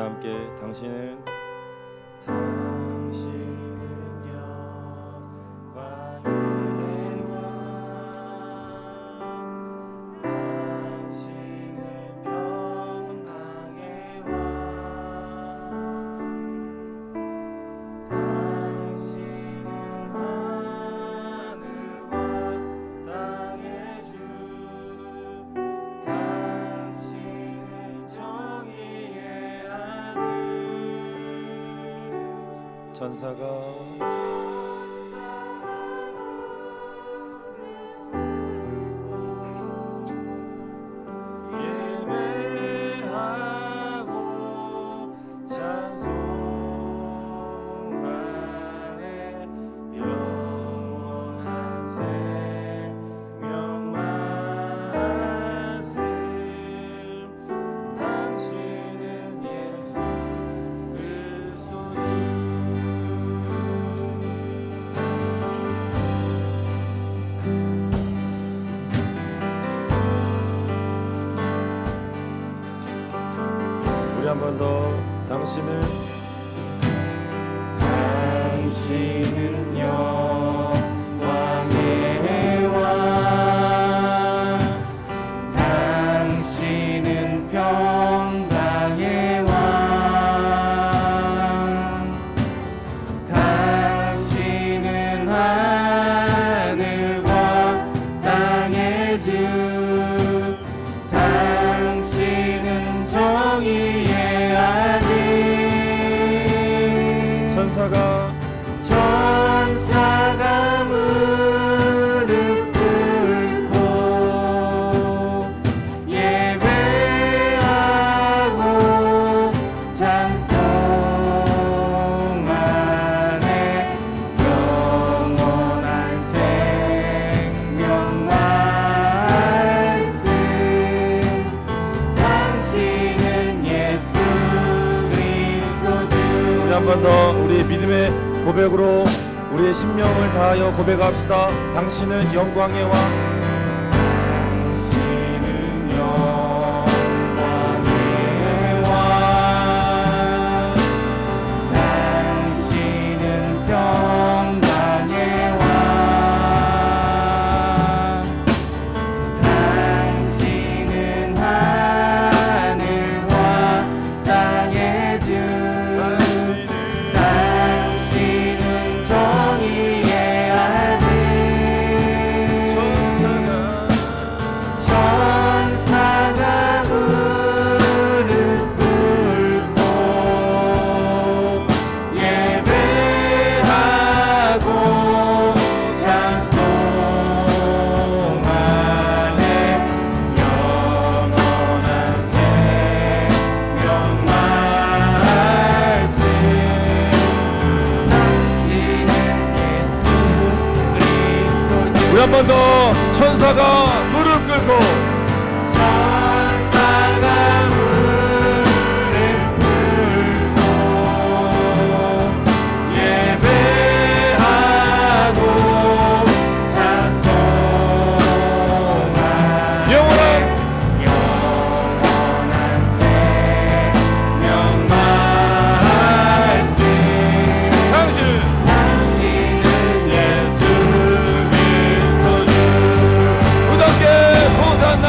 함께 당신은 천사가 예배하고 찬송하네 영원한 생명 말씀 당신은 예수 그리스도 우리 한 번 더 당신은 영광의 왕 당신은 평강의 왕 당신은 하늘과 땅의 주 당신은 정의의 아들 천사가 무릎 꿇고 예배하고 찬송하네 영원한 생명 말씀 당신은 예수 그리스도 주 우리 한 번 더 우리 믿음의 고백으로 우리의 심령을 다하여 고백합시다. 당신은 영광의 왕 당신은 영광의 왕 당신은 평강의 왕 당신은 하늘과 땅의 주 당신은 정의의 아들 천사가 무릎 꿇고 예배하고 찬송하네 영원한 생명 말씀 당신은 예수 그리스도 우리 한 번 더 천사가 무릎 꿇고 천사가 무릎 꿇고 예배하고 찬송하네 영원한 생명 말씀 당신은 예수 그리스도 주 우리 함께 호산나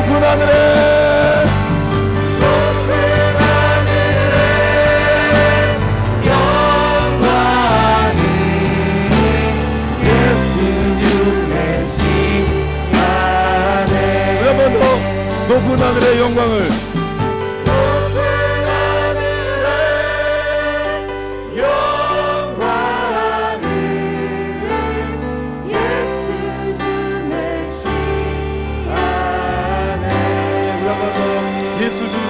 높은 하늘에 영광을 예수님의 시간에 우리 한 번 더 높은 하늘의 영광을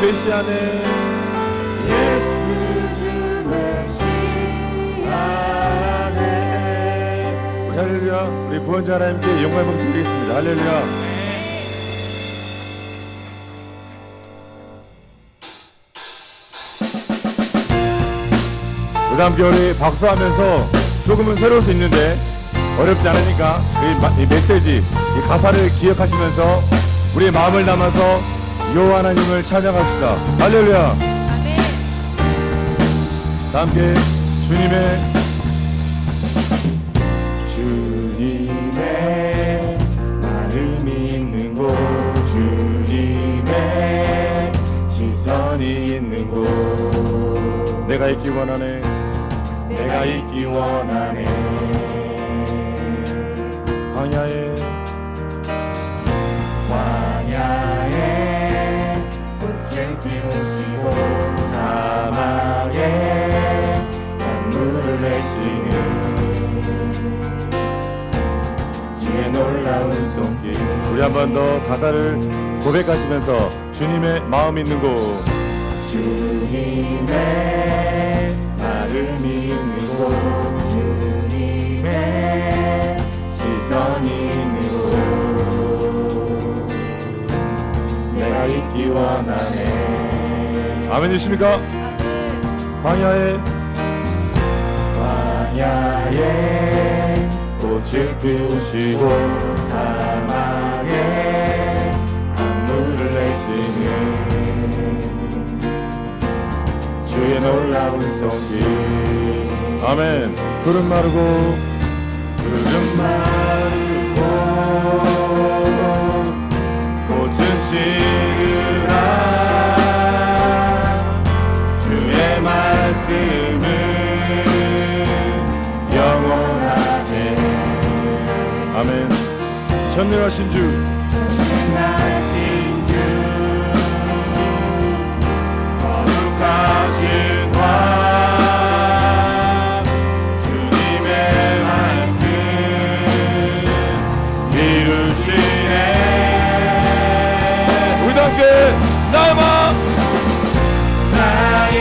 메시아네 예수 주 메시아네. 할렐루야. 우리 구원자 하나님께 영광의 박수 드리겠습니다. 할렐루야. 우리 함께 우리 박수하면서 조금은 새로울 수 있는데 어렵지 않으니까 이 메시지, 이 가사를 기억하시면서 우리의 마음을 담아서 여호와 하나님을 찬양합시다. 할렐루야. 아멘. 다 함께 주님의 마음이 있는 곳, 주님의 시선이 있는 곳, 내가 있기 원하네, 내가 있기 원하네. 광야에 꽃을 피우시고 사막에 강물을 내시는 주의 놀라운 손길. 우리 한 번 더 가사를 고백하시면서 주님의 마음 있는 곳, 주님의 마음이 있는 곳, 주님의 시선이 있는 곳, 내가 있기 원하네. 아멘 주십니까? 광야에 꽃을 피우시고 사막에 강물을 내시는 주의 놀라운 손길. 아멘. 푸른 마르고 꽃은 시르라. 주의 말씀은 영원하네. 아멘. 전능하신 주, 전능하신 주, 거룩하신 왕, 주님의 말씀 이루시네. 우리도 함께 나의 마음, 나의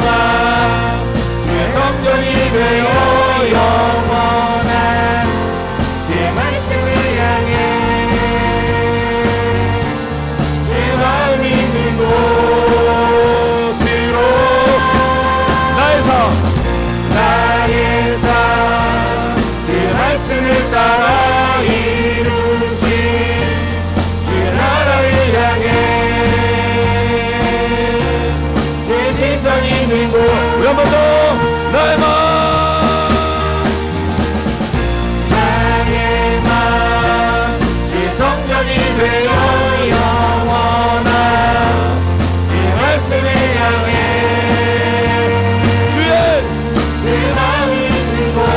마음 주의 성전이 되어 영원한 주의 말씀을 향해 주의 마음 있는 곳으로 나의 삶, 그 말씀을 따라 이루신 주의 나라를 향해 주의 시선이 있는 곳. 우리 한 번 더 나의 마음, 주의 성전이 되어 영원한 주의 말씀을 향해 주의 그 마음이 있는 곳으로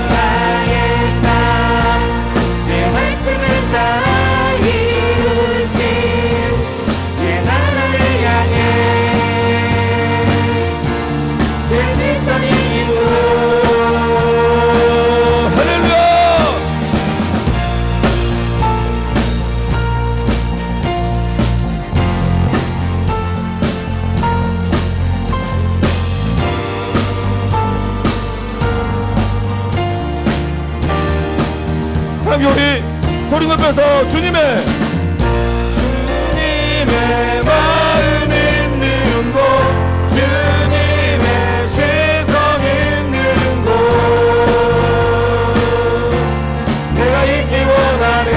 나의 삶 주의 말씀을 따라 이루신 주의 나라를 향해 그 시선이 있는 곳. 할렐루야. 함께 우리 소리 높여서 주님의 마음 있는 곳, 주님의 시선 있는 곳, 내가 있기 원하네.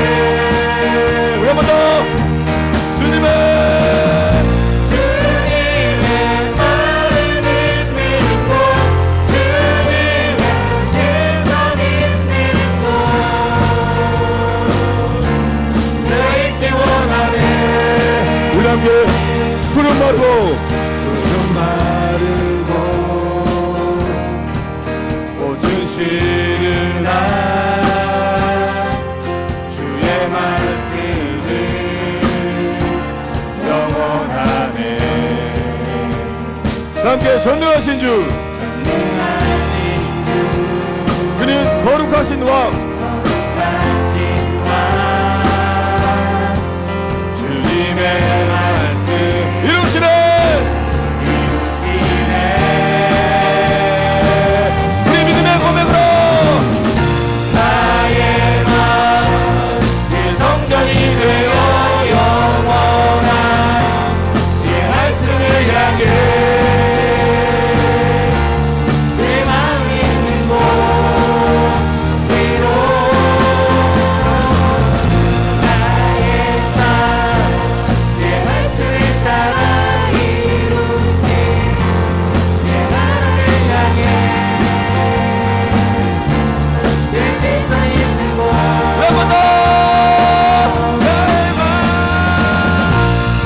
우리 한 번 더 주님의 마음 있는 곳, 주님의 시선 있는 곳, 전능하신 주, 그는 거룩하신 왕, 주님의 말씀 이루시네. 우리 믿음의 고백으로 나의 마음 주 성전이 되어 영원한 주의 말씀을 향해 내 마음 있는 곳으로 나의 삶 내 말씀을 따라 이루신 내 나라를 향해 내 시선 있는 곳 한번 더.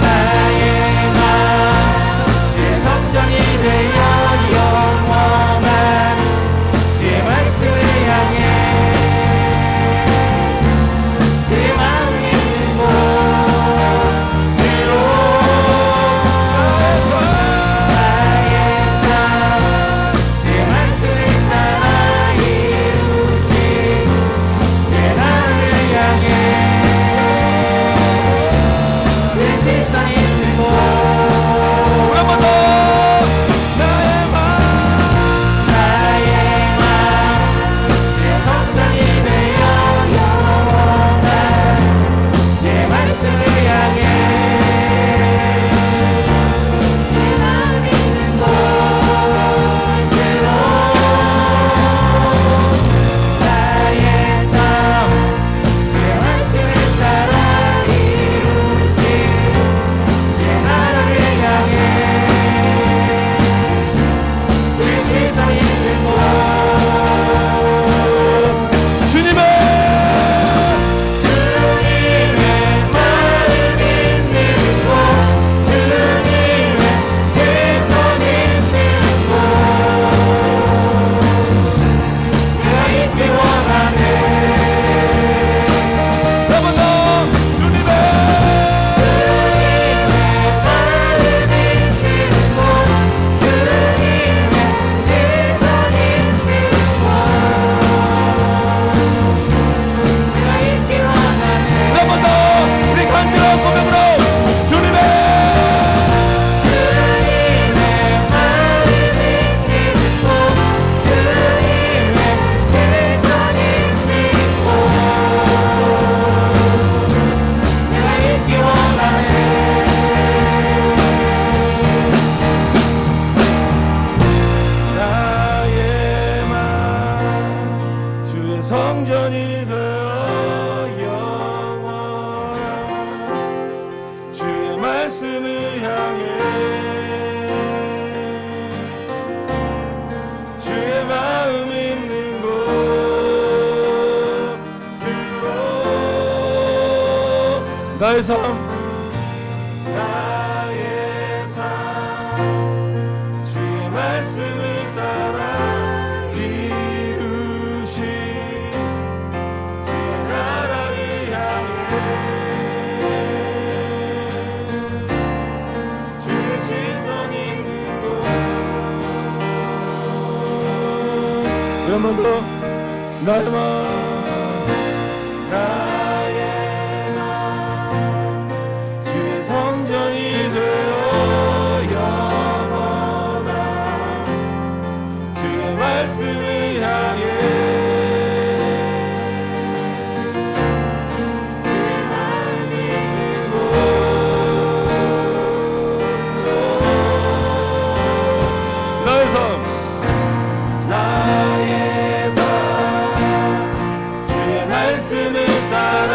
나의 마음 주 성전이 되어 영원한 주의 말씀을 향해 제 마음 있는 곳으로 나의 삶 내 말씀을 따라 이루신 내 나라를 향해 내 시선 있는 곳 한번 더. 나의 마음, 나의 마음 내 성전이 되어 영원한 내 말씀을 향해 내 마음 있는 곳으로 나의 삶 내 말씀을 따라 이루신 내 나라를 향해 내 시선 있는 곳 주님의 주님의 마음 있는 곳 주님의 시선 있는 곳 내가 있기 원하네 한번 더. 주님의 마음 있는 곳 주님의 시선 있는 곳 내가 있기 원하네 한번 더. 우리 간절한 고백으로 주님의 주님의 마음 있는 곳 주님의 시선 있는 곳 내가 있기 원하네 나의 마음 주의 성전이 되어 영원한 주의 말씀을 향해 주의 마음 있는 곳으로 나의 삶 나의 삶 주의 말씀을 따라 이루신 주의 나라를 향해 주의 시선 있는 곳. 한 번 더. 나의 마음, 나의 마음 주의 성전이 되어 영원한 주의 말씀을 향해 주의 마음 있는 곳. 나의 삶, 나의 삶 주의 말씀을 따라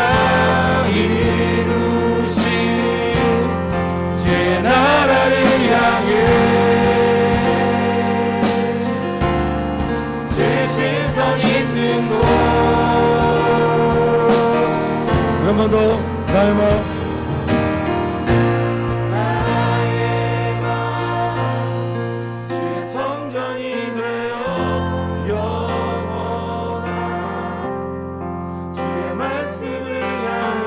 이루신 주의 나라를 향해 제 시선 있는 곳. 한 번 더. 나의 마음, 나의 마음 주의 성전이 되어 영원한 주의 말씀을 향해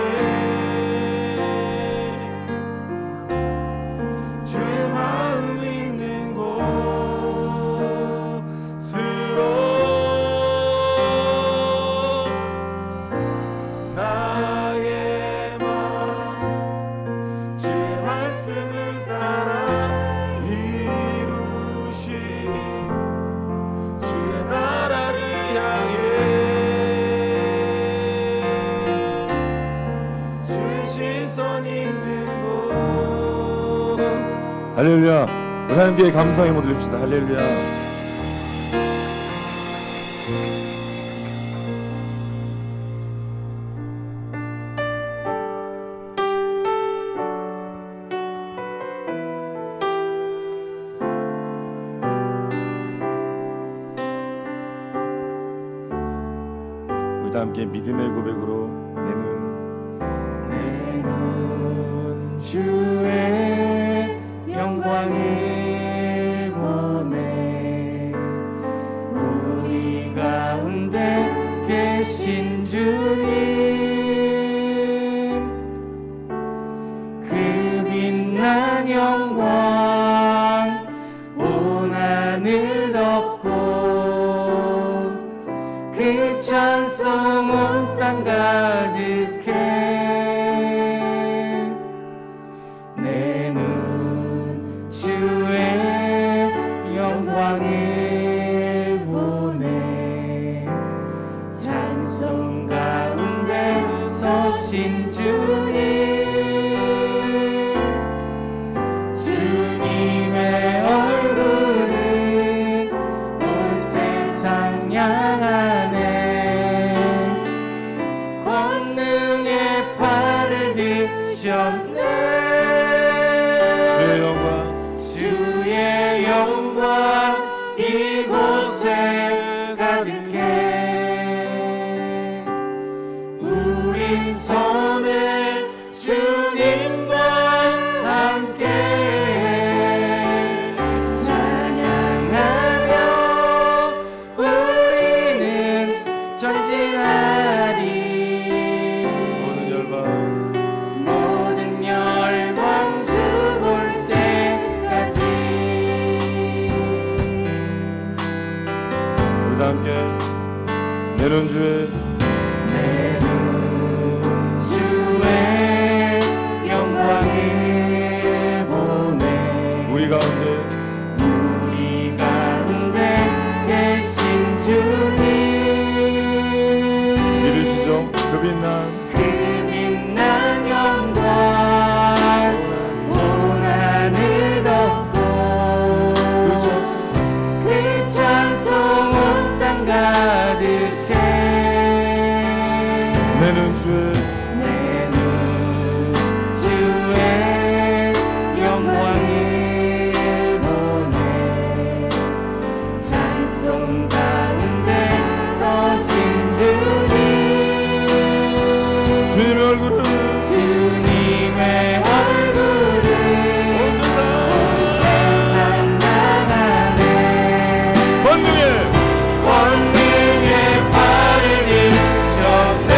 주의 마음 있는 곳. 할렐루야. 우리 하나님께 감사의 모두 드립시다. 할렐루야. 우리 다 함께 믿음의 고백으로 내 눈 주의 영광을 보네. 우리 가운데 계신 주님, 그 빛난 영광 온 하늘 덮고, 그 찬송 온 땅 가득해. 내 눈 주의 영광을 보네. 찬송 가운데 서신 주님, 주님의 얼굴을 온 세상 향하네. 권능의 팔을 드셨네. 주의 영광, 주의 영광 이곳에 가득해. 우린 손을 주님과 함께 찬양하며 우리는 전진하리. 모든 열방 모든 열방 주 볼 때까지. 우리 다 함께 내 눈 주의 내 눈 주의 영광을 보네. 우리 가운데 우리 가운데 계신 주님, 믿으시죠? 그 빛난 그 빛난 영광 온 하늘 덮고, 그 찬송 온 땅 가득해. 내 눈 주의 내 눈 주의 영광을 보네. 찬송 가운데 서신 주님, 주님의 얼굴은 주님의 얼굴을 온 세상 향하네. 권능의 팔을 드셨네.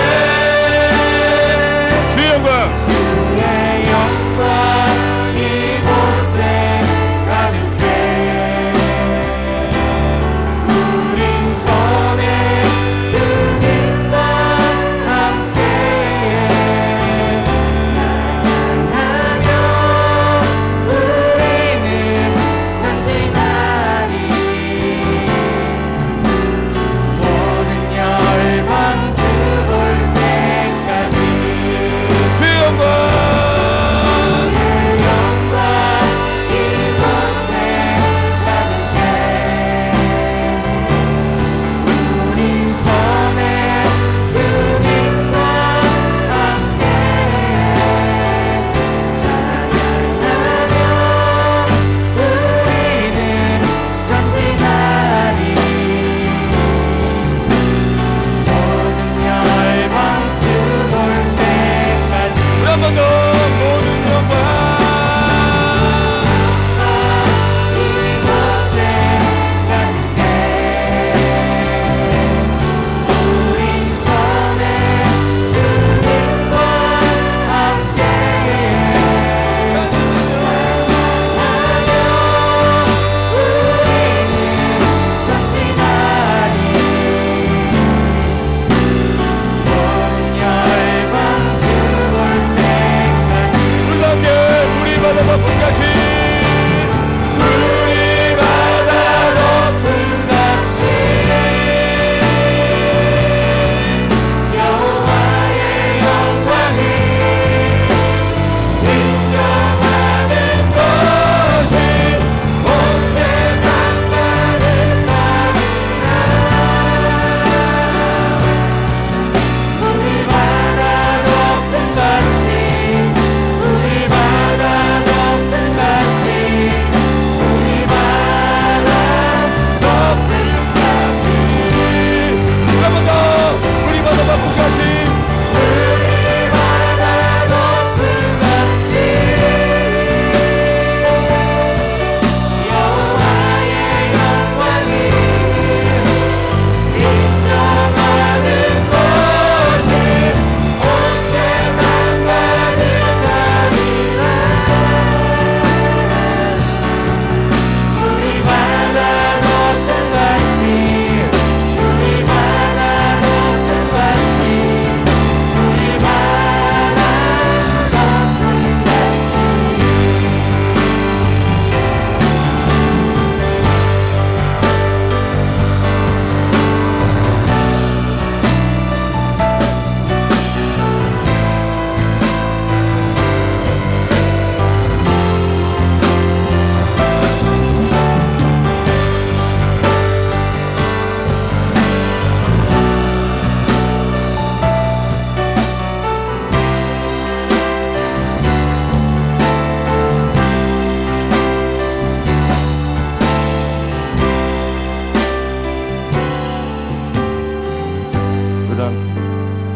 찬양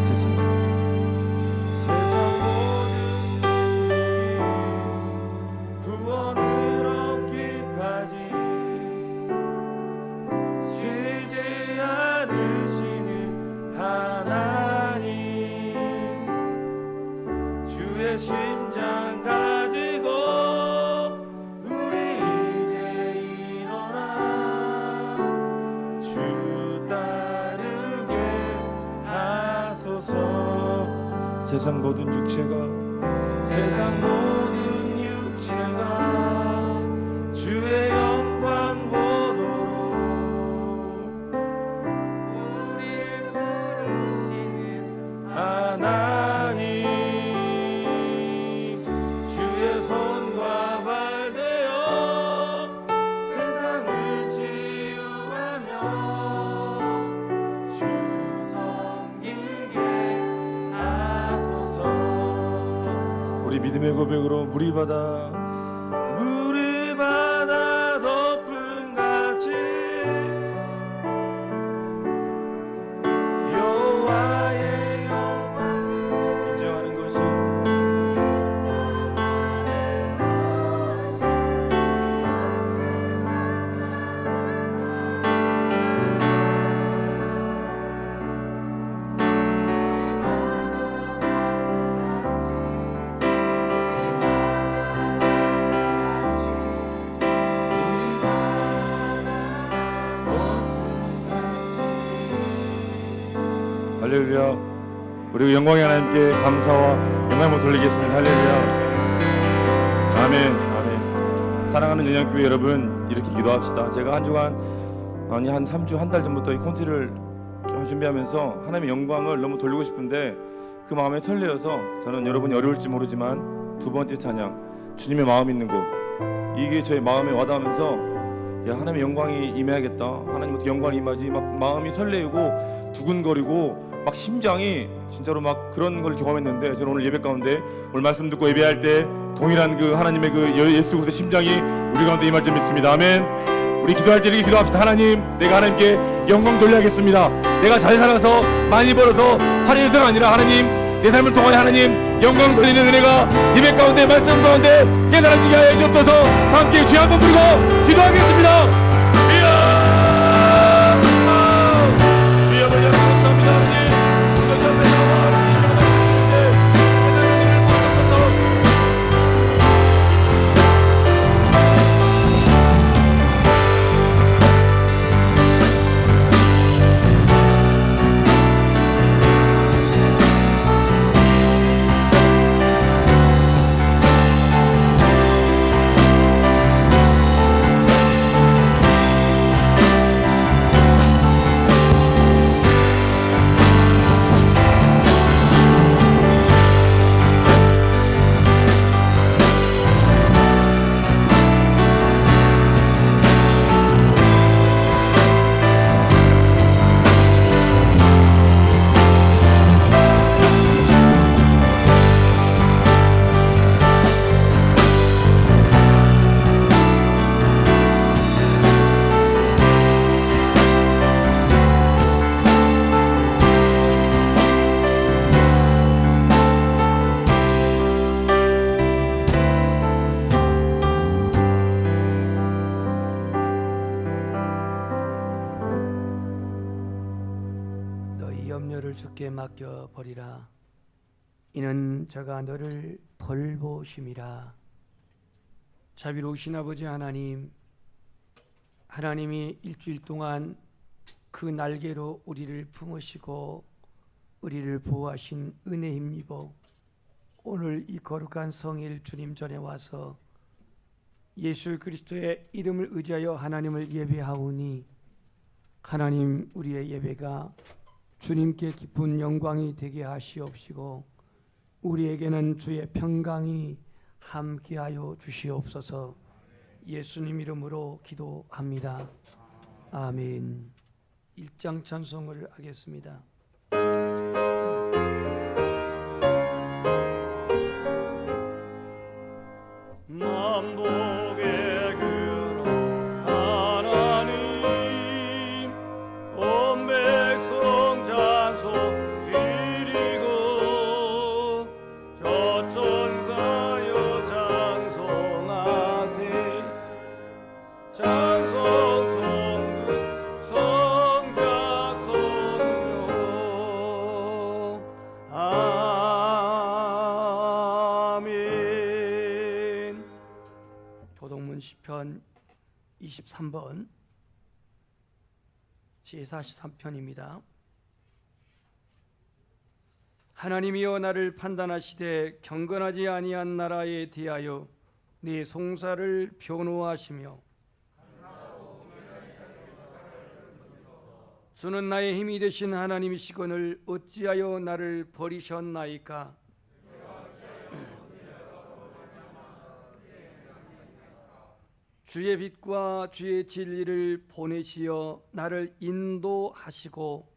됐습니다. 세상 모든 구원을 얻기까지 쉬지 않으시는 하나님, 주의 심장 가지고 우리 이제 일어나 주 따르게 하소서. 세상 모든 육체가 주의 영광 보도록 우리 부르시는 하나님, 주의 손과 발 되어 세상을 치유하며 주 섬기게 하소서. 우리 믿음의 고백으로 물이 바다 덮음같이 여호와의 영광을 인정하는 것이 할렐루야. 우리 영광의 하나님께 감사와 영광을 돌리겠습니다. 할렐루야. 아멘. 아멘. 사랑하는 영양교회 여러분, 이렇게 기도합시다. 제가 한 주간, 아니 한 3주 한 달 전부터 이 콘티를 준비하면서 하나님의 영광을 너무 돌리고 싶은데 그 마음에 설레어서 저는 여러분이 어려울지 모르지만 두 번째 찬양 주님의 마음 있는 곳, 이게 저의 마음에 와닿으면서 야, 하나님의 영광이 임해야겠다. 하나님부터 영광이 임하지. 막 마음이 설레고 두근거리고 막 심장이 진짜로 막 그런 걸 경험했는데, 저는 오늘 예배 가운데 오늘 말씀 듣고 예배할 때 동일한 그 하나님의 그 예수 그리스도의 심장이 우리 가운데 임할 줄 믿습니다. 아멘. 우리 기도할 때 이렇게 기도합시다. 하나님, 내가 하나님께 영광 돌려야겠습니다. 내가 잘 살아서 많이 벌어서 화려해서가 아니라 하나님, 내 삶을 통하여 하나님 영광 돌리는 은혜가 예배 가운데 말씀 가운데 깨달아지게 하여 주옵소서. 함께 주여 한번 부르고 기도하겠습니다. 이야 주여 아버지 감사합니다. 하나님 주여 앞에 나와 염려를 주께 맡겨 버리라. 이는 저가 너를 돌보심이라. 자비로우신 아버지 하나님, 하나님이 일주일 동안 그 날개로 우리를 품으시고 우리를 보호하신 은혜 힘입어 오늘 이 거룩한 성일 주님 전에 와서 예수 그리스도의 이름을 의지하여 하나님을 예배하오니, 하나님, 우리의 예배가 주님께 기쁜 영광이 되게 하시옵시고 우리에게는 주의 평강이 함께하여 주시옵소서. 예수님 이름으로 기도합니다. 아멘. 1장 찬송을 하겠습니다. 만복의 근원 하나님, 온 백성 찬송 23번 제43편입니다. 하나님이여 나를 판단하시되 경건하지 아니한 나라에 대하여 네 송사를 변호하시며 주는 나의 힘이 되신 하나님이시거늘 어찌하여 나를 버리셨나이까? 주의 빛과 주의 진리를 보내시어 나를 인도하시고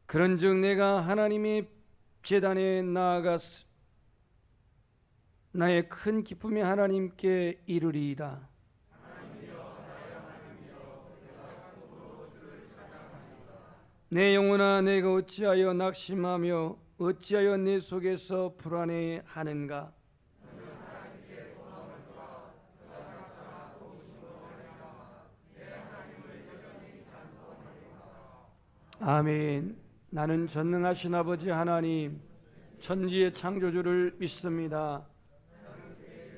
그런즉 내가 하나님의 제단에 나아가서 나의 큰 기쁨이 하나님께 이르리이다. 내 영혼아 내가 어찌하여 낙심하며 어찌하여 내 속에서 불안해하는가? 아멘. 나는 전능하신 아버지 하나님 천지의 창조주를 믿습니다.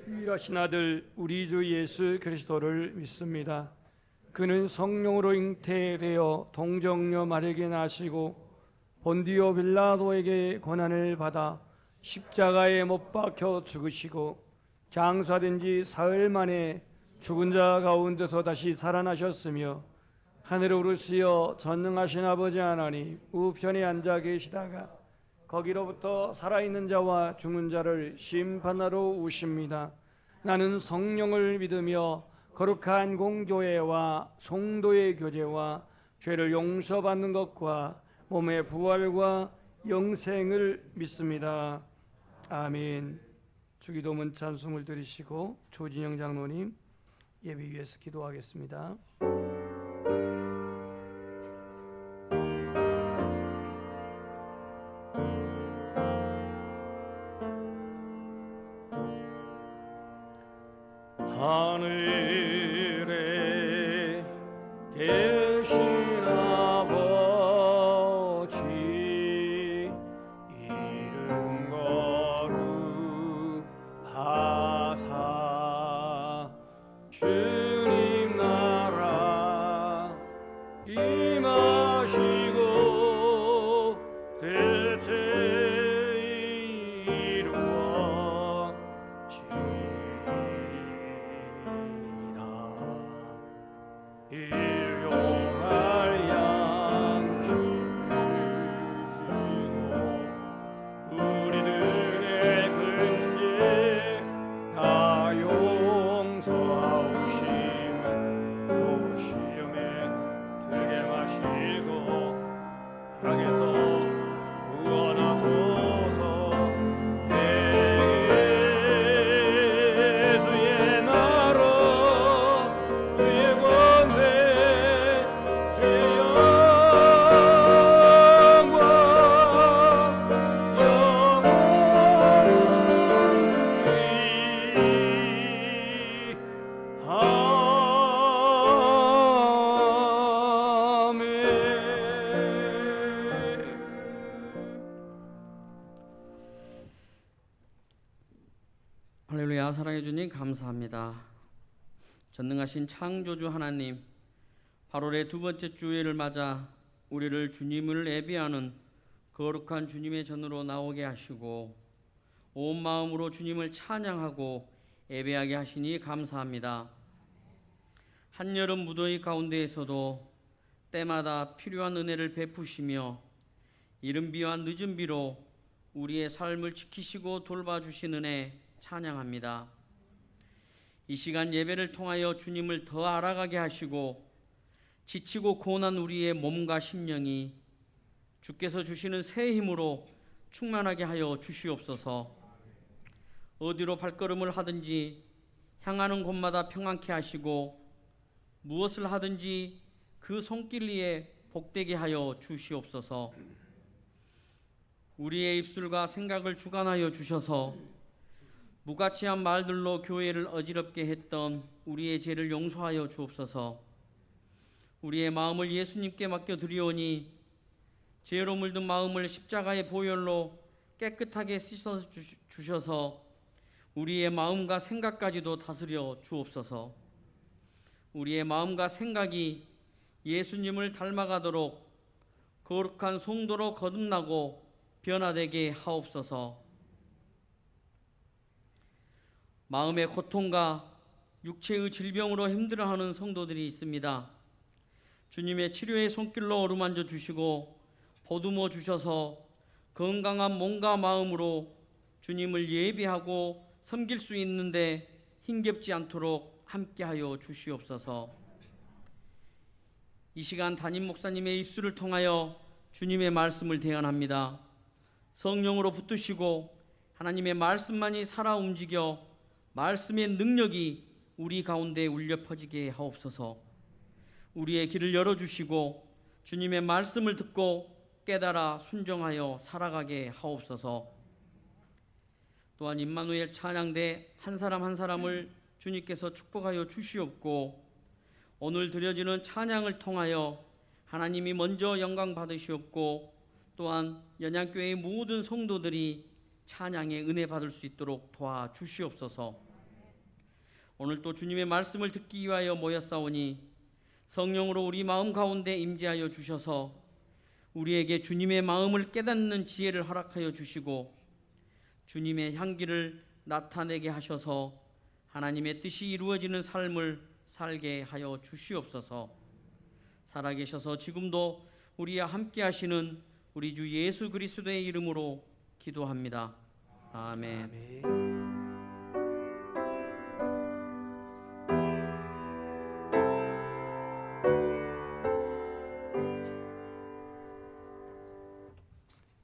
유일하신 아들 우리 주 예수 그리스도를 믿습니다. 그는 성령으로 잉태되어 동정녀 마리아에게 나시고 본디오 빌라도에게 고난을 받아 십자가에 못 박혀 죽으시고 장사된 지 사흘 만에 죽은 자 가운데서 다시 살아나셨으며 하늘에 오르시어 전능하신 아버지 하나님 우편에 앉아 계시다가 거기로부터 살아있는 자와 죽은 자를 심판하러 오십니다. 나는 성령을 믿으며 거룩한 공교회와 성도의 교제와 죄를 용서받는 것과 몸의 부활과 영생을 믿습니다. 아멘. 주기도문 찬송을 드리시고 조진영 장로님 예배 위해서 기도하겠습니다. 하늘에 계신 아버지 이름 거룩하사 주님 나라 임하시고 뜻을 일용할 양식 주시고 우리들의 근죄 다 용서하옵시며 또 시험에 들게 마시고 악에서 구원하소서. 주의 나라 주의 권세 주의 영광 영원히 아멘. 할렐루야. 사랑해 주님 감사합니다. 전능하신 창조주 하나님, 8월의 두 번째 주일을 맞아 우리를 주님을 예배하는 거룩한 주님의 전으로 나오게 하시고 온 마음으로 주님을 찬양하고 예배하게 하시니 감사합니다. 한여름 무더위 가운데에서도 때마다 필요한 은혜를 베푸시며 이른 비와 늦은 비로 우리의 삶을 지키시고 돌봐주신 은혜 찬양합니다. 이 시간 예배를 통하여 주님을 더 알아가게 하시고 지치고 고난 우리의 몸과 심령이 주께서 주시는 새 힘으로 충만하게 하여 주시옵소서. 어디로 발걸음을 하든지 향하는 곳마다 평안케 하시고 무엇을 하든지 그 손길 위에 복되게 하여 주시옵소서. 우리의 입술과 생각을 주관하여 주셔서 무가치한 말들로 교회를 어지럽게 했던 우리의 죄를 용서하여 주옵소서. 우리의 마음을 예수님께 맡겨 드리오니 죄로 물든 마음을 십자가의 보혈로 깨끗하게 씻어 주셔서 우리의 마음과 생각까지도 다스려 주옵소서. 우리의 마음과 생각이 예수님을 닮아가도록 거룩한 성도로 거듭나고 변화되게 하옵소서. 마음의 고통과 육체의 질병으로 힘들어하는 성도들이 있습니다. 주님의 치료의 손길로 어루만져 주시고 보듬어 주셔서 건강한 몸과 마음으로 주님을 예비하고 섬길 수 있는데 힘겹지 않도록 함께하여 주시옵소서. 이 시간 담임 목사님의 입술을 통하여 주님의 말씀을 대언합니다. 성령으로 붙드시고 하나님의 말씀만이 살아 움직여 말씀의 능력이 우리 가운데 울려 퍼지게 하옵소서. 우리의 길을 열어주시고 주님의 말씀을 듣고 깨달아 순종하여 살아가게 하옵소서. 또한 임마누엘 찬양대 한 사람 한 사람을 주님께서 축복하여 주시옵고 오늘 드려지는 찬양을 통하여 하나님이 먼저 영광 받으시옵고 또한 연양교회의 모든 성도들이 찬양의 은혜 받을 수 있도록 도와주시옵소서. 오늘 또 주님의 말씀을 듣기 위하여 모였사오니 성령으로 우리 마음 가운데 임재하여 주셔서 우리에게 주님의 마음을 깨닫는 지혜를 허락하여 주시고 주님의 향기를 나타내게 하셔서 하나님의 뜻이 이루어지는 삶을 살게 하여 주시옵소서. 살아계셔서 지금도 우리와 함께 하시는 우리 주 예수 그리스도의 이름으로 기도합니다. 아멘. 아멘.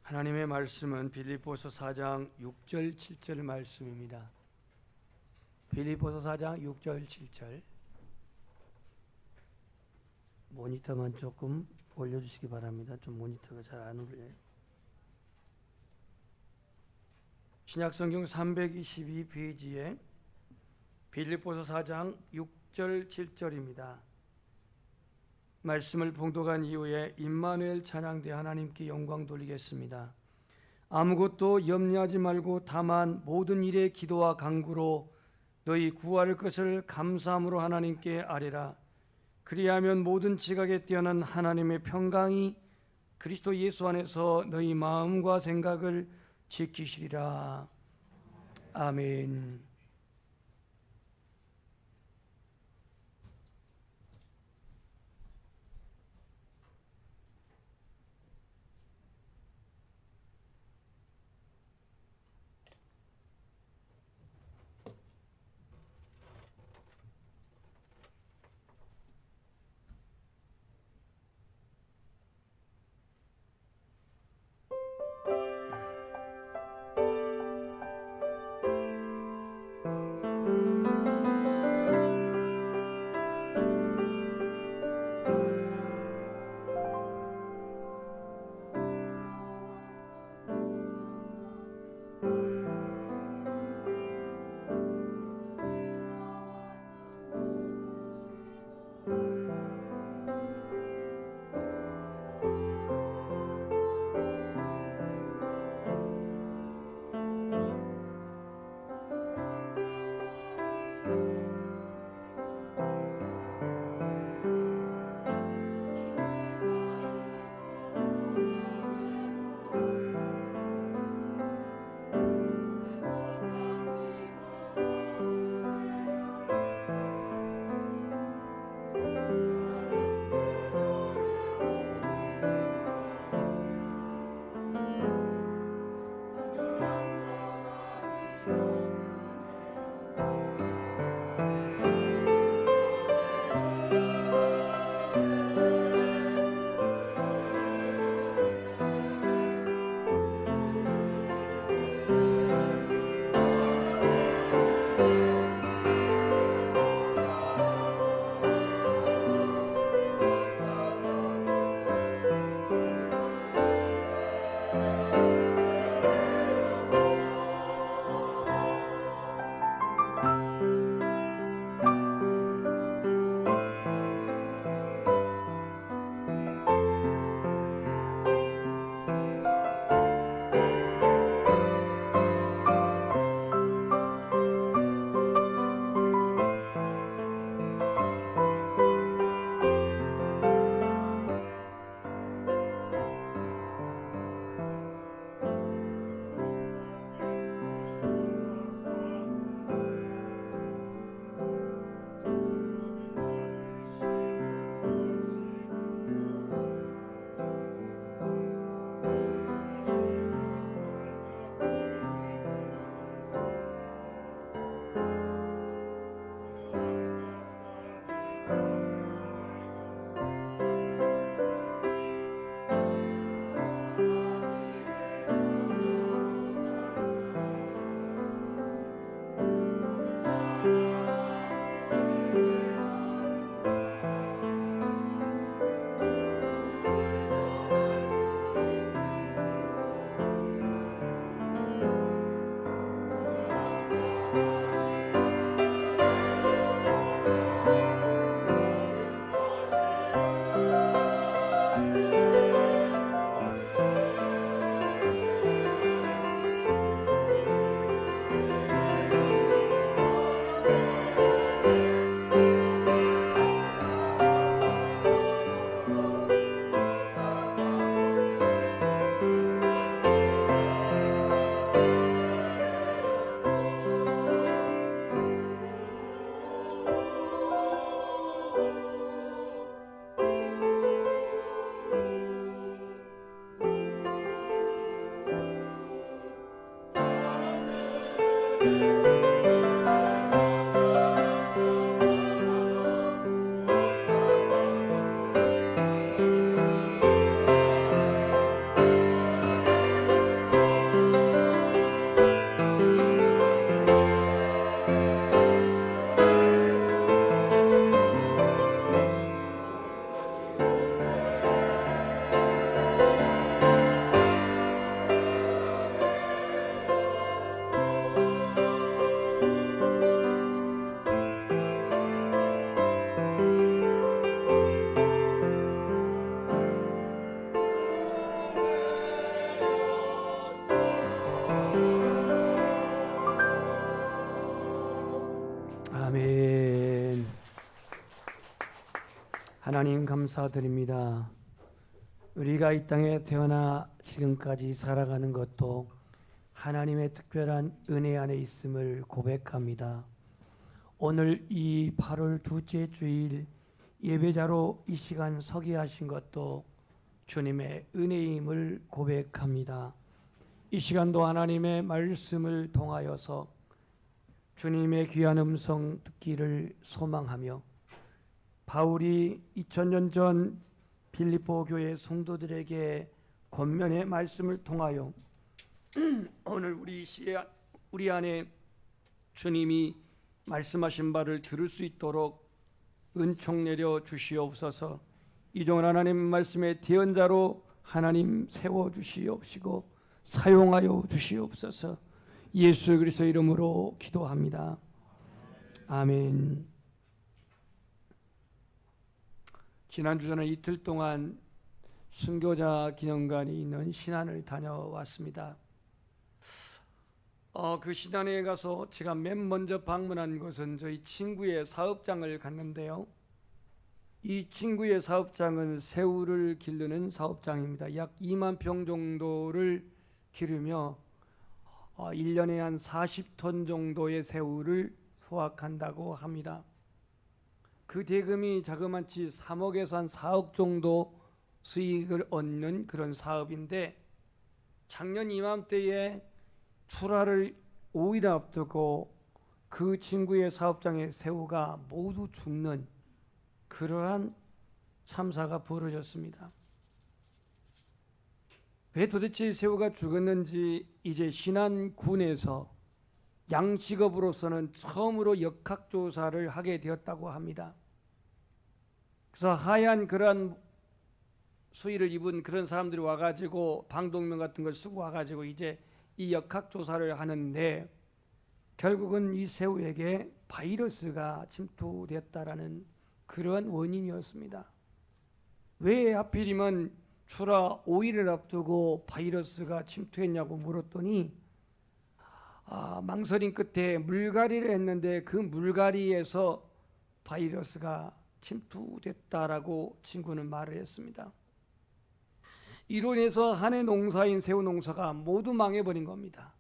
하나님의 말씀은 빌립보서 4장 6절 7절 말씀입니다. 빌립보서 4장 6절 7절 모니터만 조금 올려주시기 바랍니다. 좀 모니터가 잘 안 올려요. 신약성경 322페이지에 빌립보서 4장 6절 7절입니다. 말씀을 봉독한 이후에 임마누엘 찬양대 하나님께 영광 돌리겠습니다. 아무것도 염려하지 말고 다만 모든 일에 기도와 간구로 너희 구할 것을 감사함으로 하나님께 아뢰라. 그리하면 모든 지각에 뛰어난 하나님의 평강이 그리스도 예수 안에서 너희 마음과 생각을 지키시리라. 아멘. 하나님 감사드립니다. 우리가 이 땅에 태어나 지금까지 살아가는 것도 하나님의 특별한 은혜 안에 있음을 고백합니다. 오늘 이 8월 둘째 주일 예배자로 이 시간 서게 하신 것도 주님의 은혜임을 고백합니다. 이 시간도 하나님의 말씀을 통하여서 주님의 귀한 음성 듣기를 소망하며 바울이 2000년 전 빌립보 교회 성도들에게 권면의 말씀을 통하여 오늘 우리 안에 주님이 말씀하신 바를 들을 수 있도록 은총 내려 주시옵소서. 이종은 하나님 말씀의 대언자로 하나님 세워 주시옵시고 사용하여 주시옵소서. 예수 그리스도 이름으로 기도합니다. 아멘. 지난주 저는 이틀 동안 순교자 기념관이 있는 신안을 다녀왔습니다. 그 신안에 가서 제가 맨 먼저 방문한 곳은 저희 친구의 사업장을 갔는데요. 이 친구의 사업장은 새우를 기르는 사업장입니다. 약 2만 평 정도를 기르며 1년에 한 40톤 정도의 새우를 수확한다고 합니다. 그 대금이 자그마치 3억에서 한 4억 정도 수익을 얻는 그런 사업인데 작년 이맘때에 출하를 5일 앞두고 그 친구의 사업장의 새우가 모두 죽는 그러한 참사가 벌어졌습니다. 왜 도대체 새우가 죽었는지 이제 신안군에서 양식업으로서는 처음으로 역학조사를 하게 되었다고 합니다. 그래서 하얀 그러한 수의를 입은 그런 사람들이 와가지고 방독면 같은 걸 쓰고 와가지고 이제 이 역학조사를 하는데 결국은 이 새우에게 바이러스가 침투됐다라는 그러한 원인이었습니다. 왜 하필이면 출하 5일을 앞두고 바이러스가 침투했냐고 물었더니 망설임 끝에 물갈이를 했는데 그 물갈이에서 바이러스가 침투됐다라고 친구는 말을 했습니다. 이로 인해서 한 해 농사인 새우 농사가 모두 망해버린 겁니다.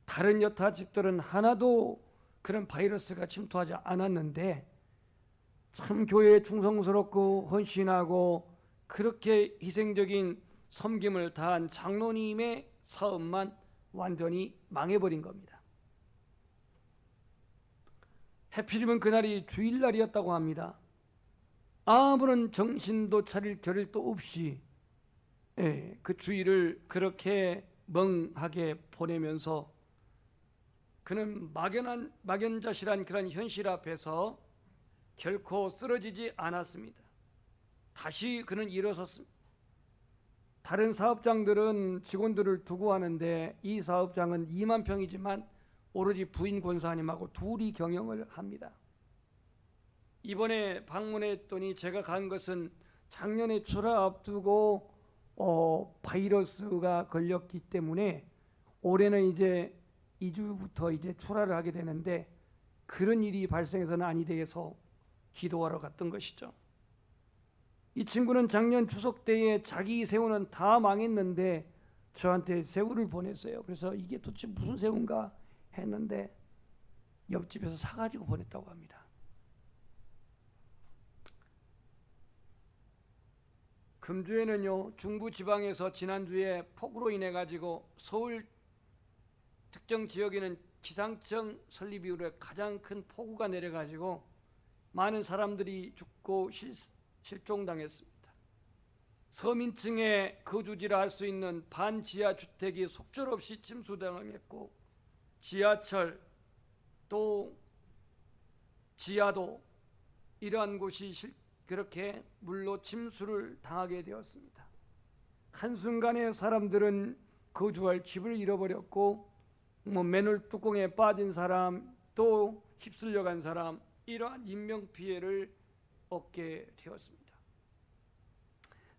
다른 여타 집들은 하나도 그런 바이러스가 침투하지 않았는데 참 교회에 충성스럽고 헌신하고 그렇게 희생적인 섬김을 다한 장로님의 사업만 완전히 망해버린 겁니다. 하필이면 그날이 주일날이었다고 합니다. 아무런 정신도 차릴 겨를도 없이 그 주일을 그렇게 멍하게 보내면서 그는 막연자실한 그런 현실 앞에서 결코 쓰러지지 않았습니다. 다시 그는 일어섰습니다. 다른 사업장들은 직원들을 두고 하는데 이 사업장은 2만 평이지만 오로지 부인 권사님하고 둘이 경영을 합니다. 이번에 방문했더니 제가 간 것은 작년에 출하 앞두고 바이러스가 걸렸기 때문에 올해는 이제 2주부터 이제 출하를 하게 되는데 그런 일이 발생해서는 아니 되어서 기도하러 갔던 것이죠. 이 친구는 작년 추석 때에 자기 새우는 다 망했는데 저한테 새우를 보냈어요. 그래서 이게 도대체 무슨 새우인가 했는데 옆집에서 사가지고 보냈다고 합니다. 금주에는요, 중부 지방에서 지난주에 폭우로 인해 가지고 서울 특정 지역에는 기상청 설립 이후에 가장 큰 폭우가 내려 가지고 많은 사람들이 죽고 실종당했습니다. 서민층의 거주지라 할 수 있는 반지하 주택이 속절없이 침수당했고 지하철 또 지하도 이러한 곳이 그렇게 물로 침수를 당하게 되었습니다. 한순간에 사람들은 거주할 집을 잃어버렸고 맨홀 뚜껑에 빠진 사람 또 휩쓸려 간 사람 이러한 인명피해를 얻게 되었습니다.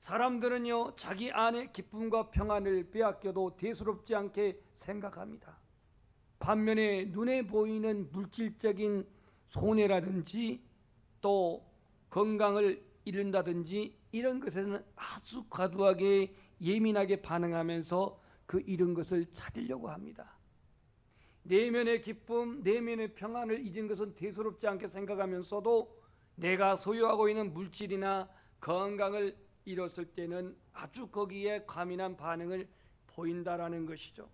사람들은요 자기 안의 기쁨과 평안을 빼앗겨도 대수롭지 않게 생각합니다. 반면에 눈에 보이는 물질적인 손해라든지 또 건강을 잃는다든지 이런 것에는 아주 과도하게 예민하게 반응하면서 그 잃은 것을 찾으려고 합니다. 내면의 기쁨, 내면의 평안을 잊은 것은 대수롭지 않게 생각하면서도 내가 소유하고 있는 물질이나 건강을 잃었을 때는 아주 거기에 과민한 반응을 보인다라는 것이죠.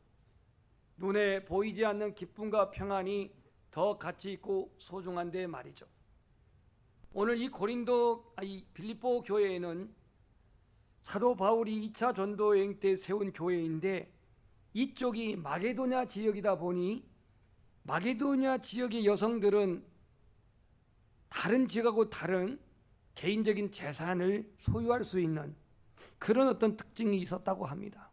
눈에 보이지 않는 기쁨과 평안이 더 가치 있고 소중한데 말이죠. 오늘 이 빌립보 교회에는 사도 바울이 2차 전도 여행 때 세운 교회인데 이쪽이 마게도냐 지역이다 보니 마게도냐 지역의 여성들은 다른 지역하고 다른 개인적인 재산을 소유할 수 있는 그런 어떤 특징이 있었다고 합니다.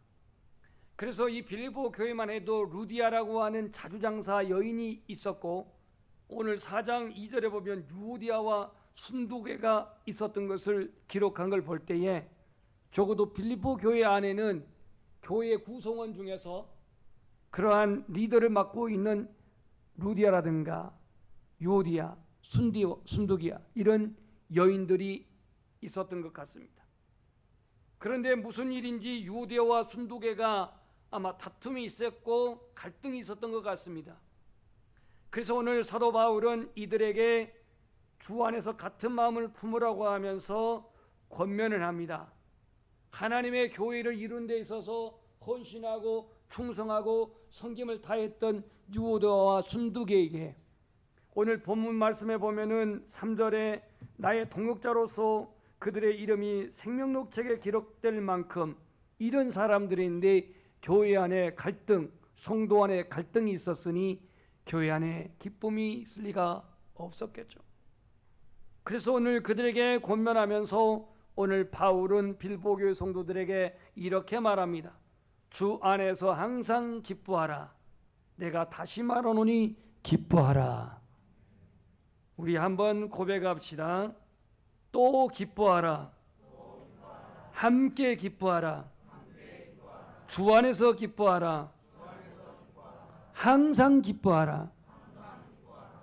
그래서 이 빌립보 교회만 해도 루디아라고 하는 자주장사 여인이 있었고 오늘 4장 2절에 보면 유오디아와 순두개가 있었던 것을 기록한 걸 볼 때에 적어도 빌립보 교회 안에는 교회 구성원 중에서 그러한 리더를 맡고 있는 루디아라든가 유오디아, 순두기아 이런 여인들이 있었던 것 같습니다. 그런데 무슨 일인지 유오디아와 순두개가 아마 다툼이 있었고 갈등이 있었던 것 같습니다. 그래서 오늘 사도 바울은 이들에게 주 안에서 같은 마음을 품으라고 하면서 권면을 합니다. 하나님의 교회를 이룬 데 있어서 헌신하고 충성하고 섬김을 다했던 유오디아와 순두개에게 오늘 본문 말씀에 보면은 3절에 나의 동역자로서 그들의 이름이 생명록책에 기록될 만큼 이런 사람들인데 교회 안에 갈등, 성도 안에 갈등이 있었으니 교회 안에 기쁨이 있을 리가 없었겠죠. 그래서 오늘 그들에게 권면하면서 오늘 바울은 빌립보 교회 성도들에게 이렇게 말합니다. 주 안에서 항상 기뻐하라. 내가 다시 말하노니 기뻐하라. 우리 한번 고백합시다. 또 기뻐하라. 함께 기뻐하라. 주 안에서 기뻐하라. 항상 기뻐하라.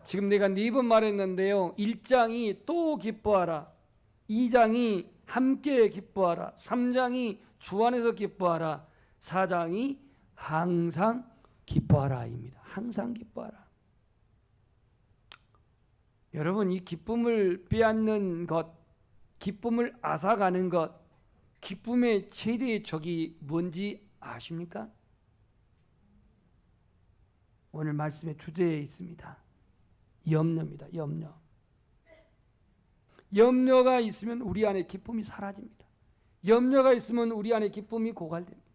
지금 내가 4번 말했는데요. 1장이 또 기뻐하라. 2장이 함께 기뻐하라. 3장이 주 안에서 기뻐하라. 4장이 항상 기뻐하라입니다. 항상 기뻐하라. 여러분, 이 기쁨을 빼앗는 것, 기쁨을 앗아가는 것, 기쁨의 최대의 적이 뭔지 아십니까? 오늘 말씀의 주제에 있습니다. 염려입니다. 염려. 염려가 있으면 우리 안에 기쁨이 사라집니다. 염려가 있으면 우리 안에 기쁨이 고갈됩니다.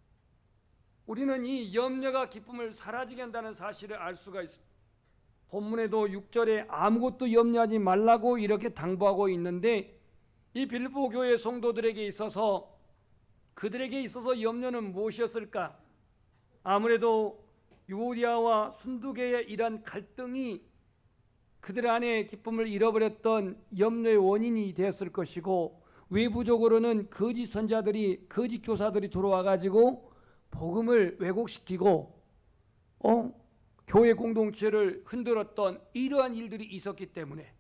우리는 이 염려가 기쁨을 사라지게 한다는 사실을 알 수가 있습니다. 본문에도 6절에 아무것도 염려하지 말라고 이렇게 당부하고 있는데 이 빌립보 교회 성도들에게 있어서 그들에게 있어서 염려는 무엇이었을까? 아무래도 유오디아와 순두개의 이러한 갈등이 그들 안에 기쁨을 잃어버렸던 염려의 원인이 되었을 것이고 외부적으로는 거짓 선자들이 거짓 교사들이 들어와 가지고 복음을 왜곡시키고 교회 공동체를 흔들었던 이러한 일들이 있었기 때문에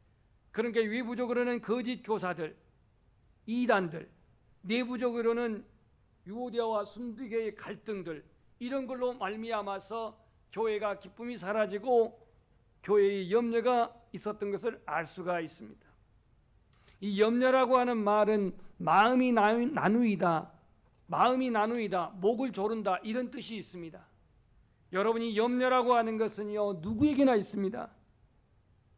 그러니까 외부적으로는 거짓 교사들, 이단들, 내부적으로는 유오디아와 순두개의 갈등들 이런 걸로 말미암아서 교회가 기쁨이 사라지고 교회의 염려가 있었던 것을 알 수가 있습니다. 이 염려라고 하는 말은 마음이 나누이다, 목을 조른다 이런 뜻이 있습니다. 여러분이 염려라고 하는 것은요 누구에게나 있습니다.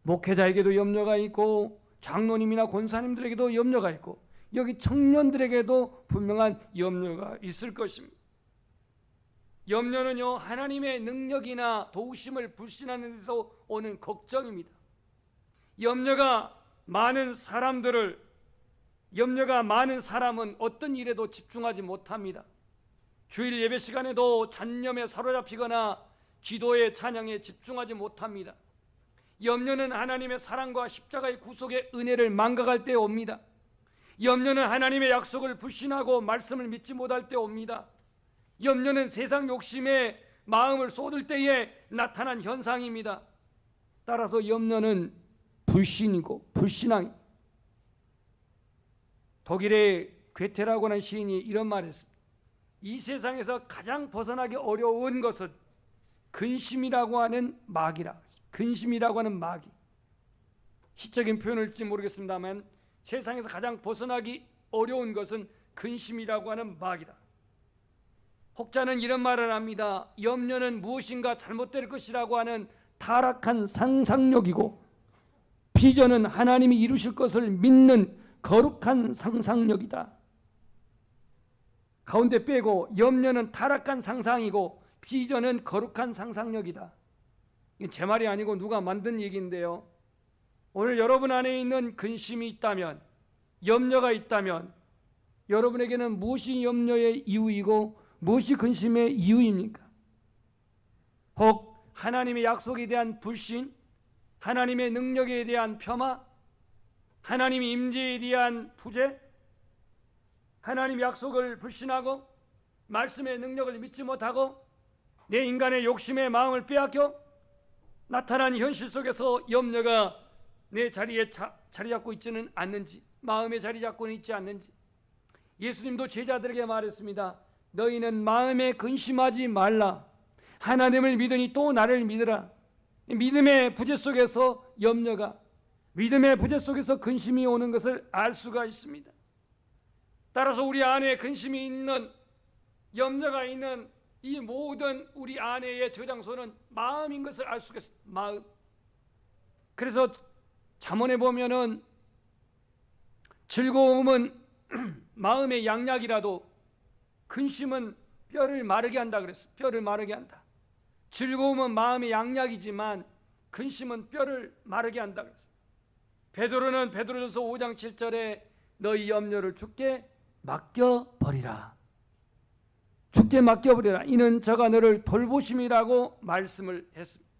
목회자에게도 염려가 있고 장로님이나 권사님들에게도 염려가 있고 여기 청년들에게도 분명한 염려가 있을 것입니다. 염려는요 하나님의 능력이나 도우심을 불신하는 데서 오는 걱정입니다. 염려가 많은 사람은 어떤 일에도 집중하지 못합니다. 주일 예배 시간에도 잔념에 사로잡히거나 기도의 찬양에 집중하지 못합니다. 염려는 하나님의 사랑과 십자가의 구속의 은혜를 망각할 때 옵니다. 염려는 하나님의 약속을 불신하고 말씀을 믿지 못할 때 옵니다. 염려는 세상 욕심에 마음을 쏟을 때에 나타난 현상입니다. 따라서 염려는 불신이고 불신앙입니다. 독일의 괴테라고 하는 시인이 이런 말을 했습니다. 이 세상에서 가장 벗어나기 어려운 것은 근심이라고 하는 마귀라. 근심이라고 하는 마귀. 시적인 표현일지 모르겠습니다만 세상에서 가장 벗어나기 어려운 것은 근심이라고 하는 마귀다. 혹자는 이런 말을 합니다. 염려는 무엇인가 잘못될 것이라고 하는 타락한 상상력이고, 비전은 하나님이 이루실 것을 믿는 거룩한 상상력이다. 가운데 빼고 염려는 타락한 상상이고 비전은 거룩한 상상력이다. 이게 제 말이 아니고 누가 만든 얘기인데요. 오늘 여러분 안에 있는 근심이 있다면, 염려가 있다면 여러분에게는 무엇이 염려의 이유이고 무엇이 근심의 이유입니까? 혹 하나님의 약속에 대한 불신, 하나님의 능력에 대한 폄하, 하나님의 임재에 대한 부재, 하나님의 약속을 불신하고 말씀의 능력을 믿지 못하고 내 인간의 욕심의 마음을 빼앗겨 나타난 현실 속에서 염려가 내 자리에 자리 잡고 있지는 않는지, 마음에 자리 잡고는 있지 않는지. 예수님도 제자들에게 말했습니다. 너희는 마음에 근심하지 말라. 하나님을 믿으니 또 나를 믿으라. 믿음의 부재 속에서 염려가, 믿음의 부재 속에서 근심이 오는 것을 알 수가 있습니다. 따라서 우리 안에 근심이 있는, 염려가 있는 이 모든 우리 안에의 저장소는 마음인 것을 알 수가 있습니다. 마음. 그래서 잠언에 보면은 즐거움은 마음의 양약이라도 근심은 뼈를 마르게 한다 그랬어요. 뼈를 마르게 한다. 즐거움은 마음의 양약이지만 근심은 뼈를 마르게 한다 그랬어요. 베드로는 베드로전서 5장 7절에 너희 염려를 주께 맡겨버리라. 주께 맡겨버리라. 이는 저가 너를 돌보심이라고 말씀을 했습니다.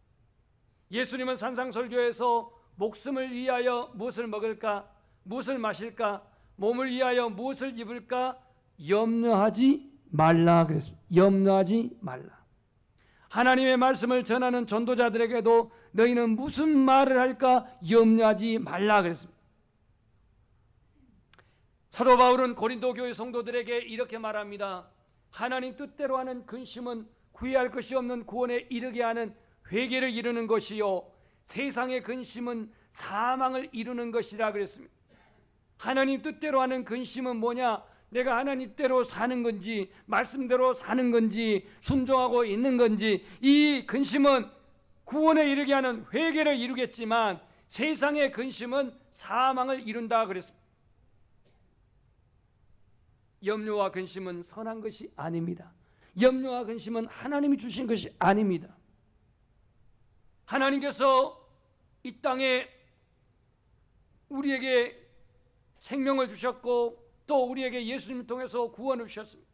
예수님은 산상설교에서 목숨을 위하여 무엇을 먹을까, 무엇을 마실까, 몸을 위하여 무엇을 입을까 염려하지 말라 그랬습니다. 염려하지 말라. 하나님의 말씀을 전하는 전도자들에게도 너희는 무슨 말을 할까 염려하지 말라 그랬습니다. 사도 바울은 고린도 교회 성도들에게 이렇게 말합니다. 하나님 뜻대로 하는 근심은 구애할 것이 없는 구원에 이르게 하는 회개를 이루는 것이요 세상의 근심은 사망을 이루는 것이라 그랬습니다. 하나님 뜻대로 하는 근심은 뭐냐? 내가 하나님대로 사는 건지 말씀대로 사는 건지 순종하고 있는 건지. 이 근심은 구원에 이르게 하는 회개를 이루겠지만 세상의 근심은 사망을 이룬다 그랬습니다. 염려와 근심은 선한 것이 아닙니다. 염려와 근심은 하나님이 주신 것이 아닙니다. 하나님께서 이 땅에 우리에게 생명을 주셨고 또 우리에게 예수님을 통해서 구원을 주셨습니다.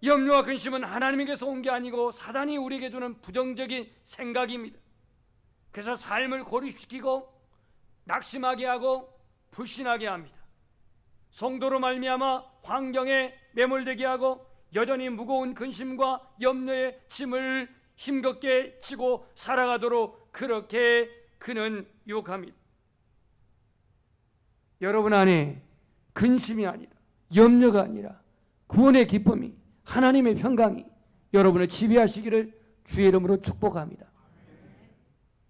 염려와 근심은 하나님에게서 온 게 아니고 사단이 우리에게 주는 부정적인 생각입니다. 그래서 삶을 고립시키고 낙심하게 하고 불신하게 합니다. 성도로 말미암아 환경에 매몰되게 하고 여전히 무거운 근심과 염려의 짐을 힘겹게 지고 살아가도록 그렇게 그는 유혹합니다. 여러분 안에 근심이 아니라 염려가 아니라 구원의 기쁨이, 하나님의 평강이 여러분을 지배하시기를 주의 이름으로 축복합니다.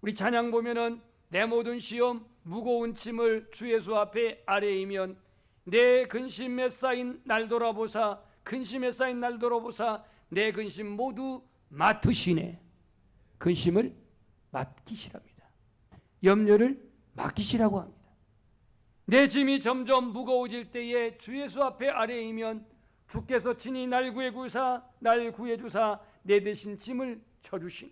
우리 찬양 보면은 내 모든 시험 무거운 짐을 주 예수 앞에 아뢰이면 내 근심에 쌓인 날 돌아보사, 근심에 쌓인 날 돌아보사 내 근심 모두 맡으시네. 근심을 맡기시랍니다. 염려를 맡기시라고 합니다. 내 짐이 점점 무거워질 때에 주 예수 앞에 아뢰이면 주께서 친히 날 구해주사 내 대신 짐을 져주시네.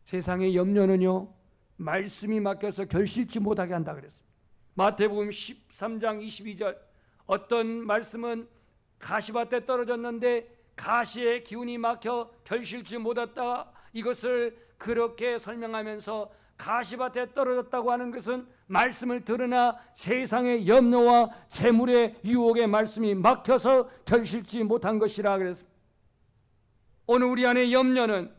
세상의 염려는요 말씀이 맡겨서 결실치 못하게 한다 그랬습니다. 마태복음 13장 22절 어떤 말씀은 가시밭에 떨어졌는데 가시의 기운이 막혀 결실치 못했다. 이것을 그렇게 설명하면서 가시밭에 떨어졌다고 하는 것은 말씀을 들으나 세상의 염려와 재물의 유혹의 말씀이 막혀서 결실치 못한 것이라 그랬습니다. 오늘 우리 안에 염려는,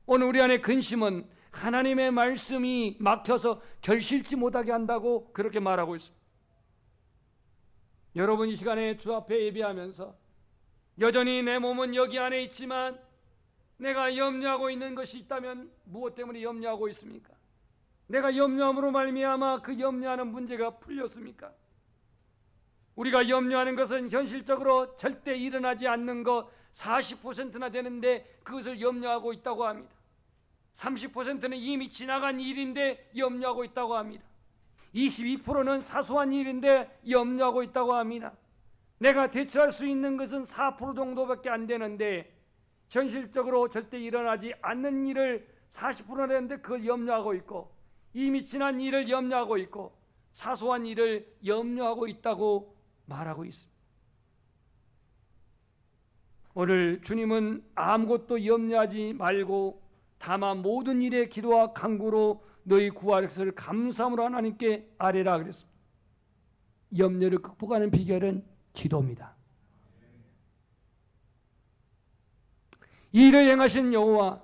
오늘 우리 안에 근심은 하나님의 말씀이 막혀서 결실치 못하게 한다고 그렇게 말하고 있습니다. 여러분 이 시간에 주 앞에 예배하면서 여전히 내 몸은 여기 안에 있지만 내가 염려하고 있는 것이 있다면 무엇 때문에 염려하고 있습니까? 내가 염려함으로 말미암아 그 염려하는 문제가 풀렸습니까? 우리가 염려하는 것은 현실적으로 절대 일어나지 않는 것 40%나 되는데 그것을 염려하고 있다고 합니다. 30%는 이미 지나간 일인데 염려하고 있다고 합니다. 22%는 사소한 일인데 염려하고 있다고 합니다. 내가 대처할 수 있는 것은 4% 정도밖에 안 되는데 현실적으로 절대 일어나지 않는 일을 40%나 되는데 그걸 염려하고 있고, 이미 지난 일을 염려하고 있고, 사소한 일을 염려하고 있다고 말하고 있습니다. 오늘 주님은 아무것도 염려하지 말고 다만 모든 일에 기도와 간구로 너희 구할 것을 감사함으로 하나님께 아뢰라 그랬습니다. 염려를 극복하는 비결은 기도입니다. 이 일을 행하신 여호와,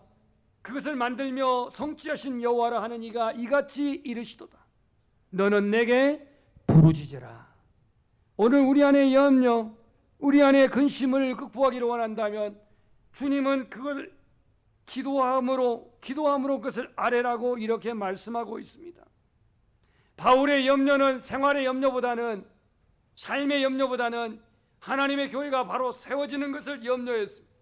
그것을 만들며 성취하신 여호와라 하는 이가 이같이 이르시도다. 너는 내게 부르짖으라. 오늘 우리 안에 염려, 우리 안에 근심을 극복하기를 원한다면 주님은 그걸 기도함으로 그것을 아뢰라고 이렇게 말씀하고 있습니다. 바울의 염려는 생활의 염려보다는, 삶의 염려보다는 하나님의 교회가 바로 세워지는 것을 염려했습니다.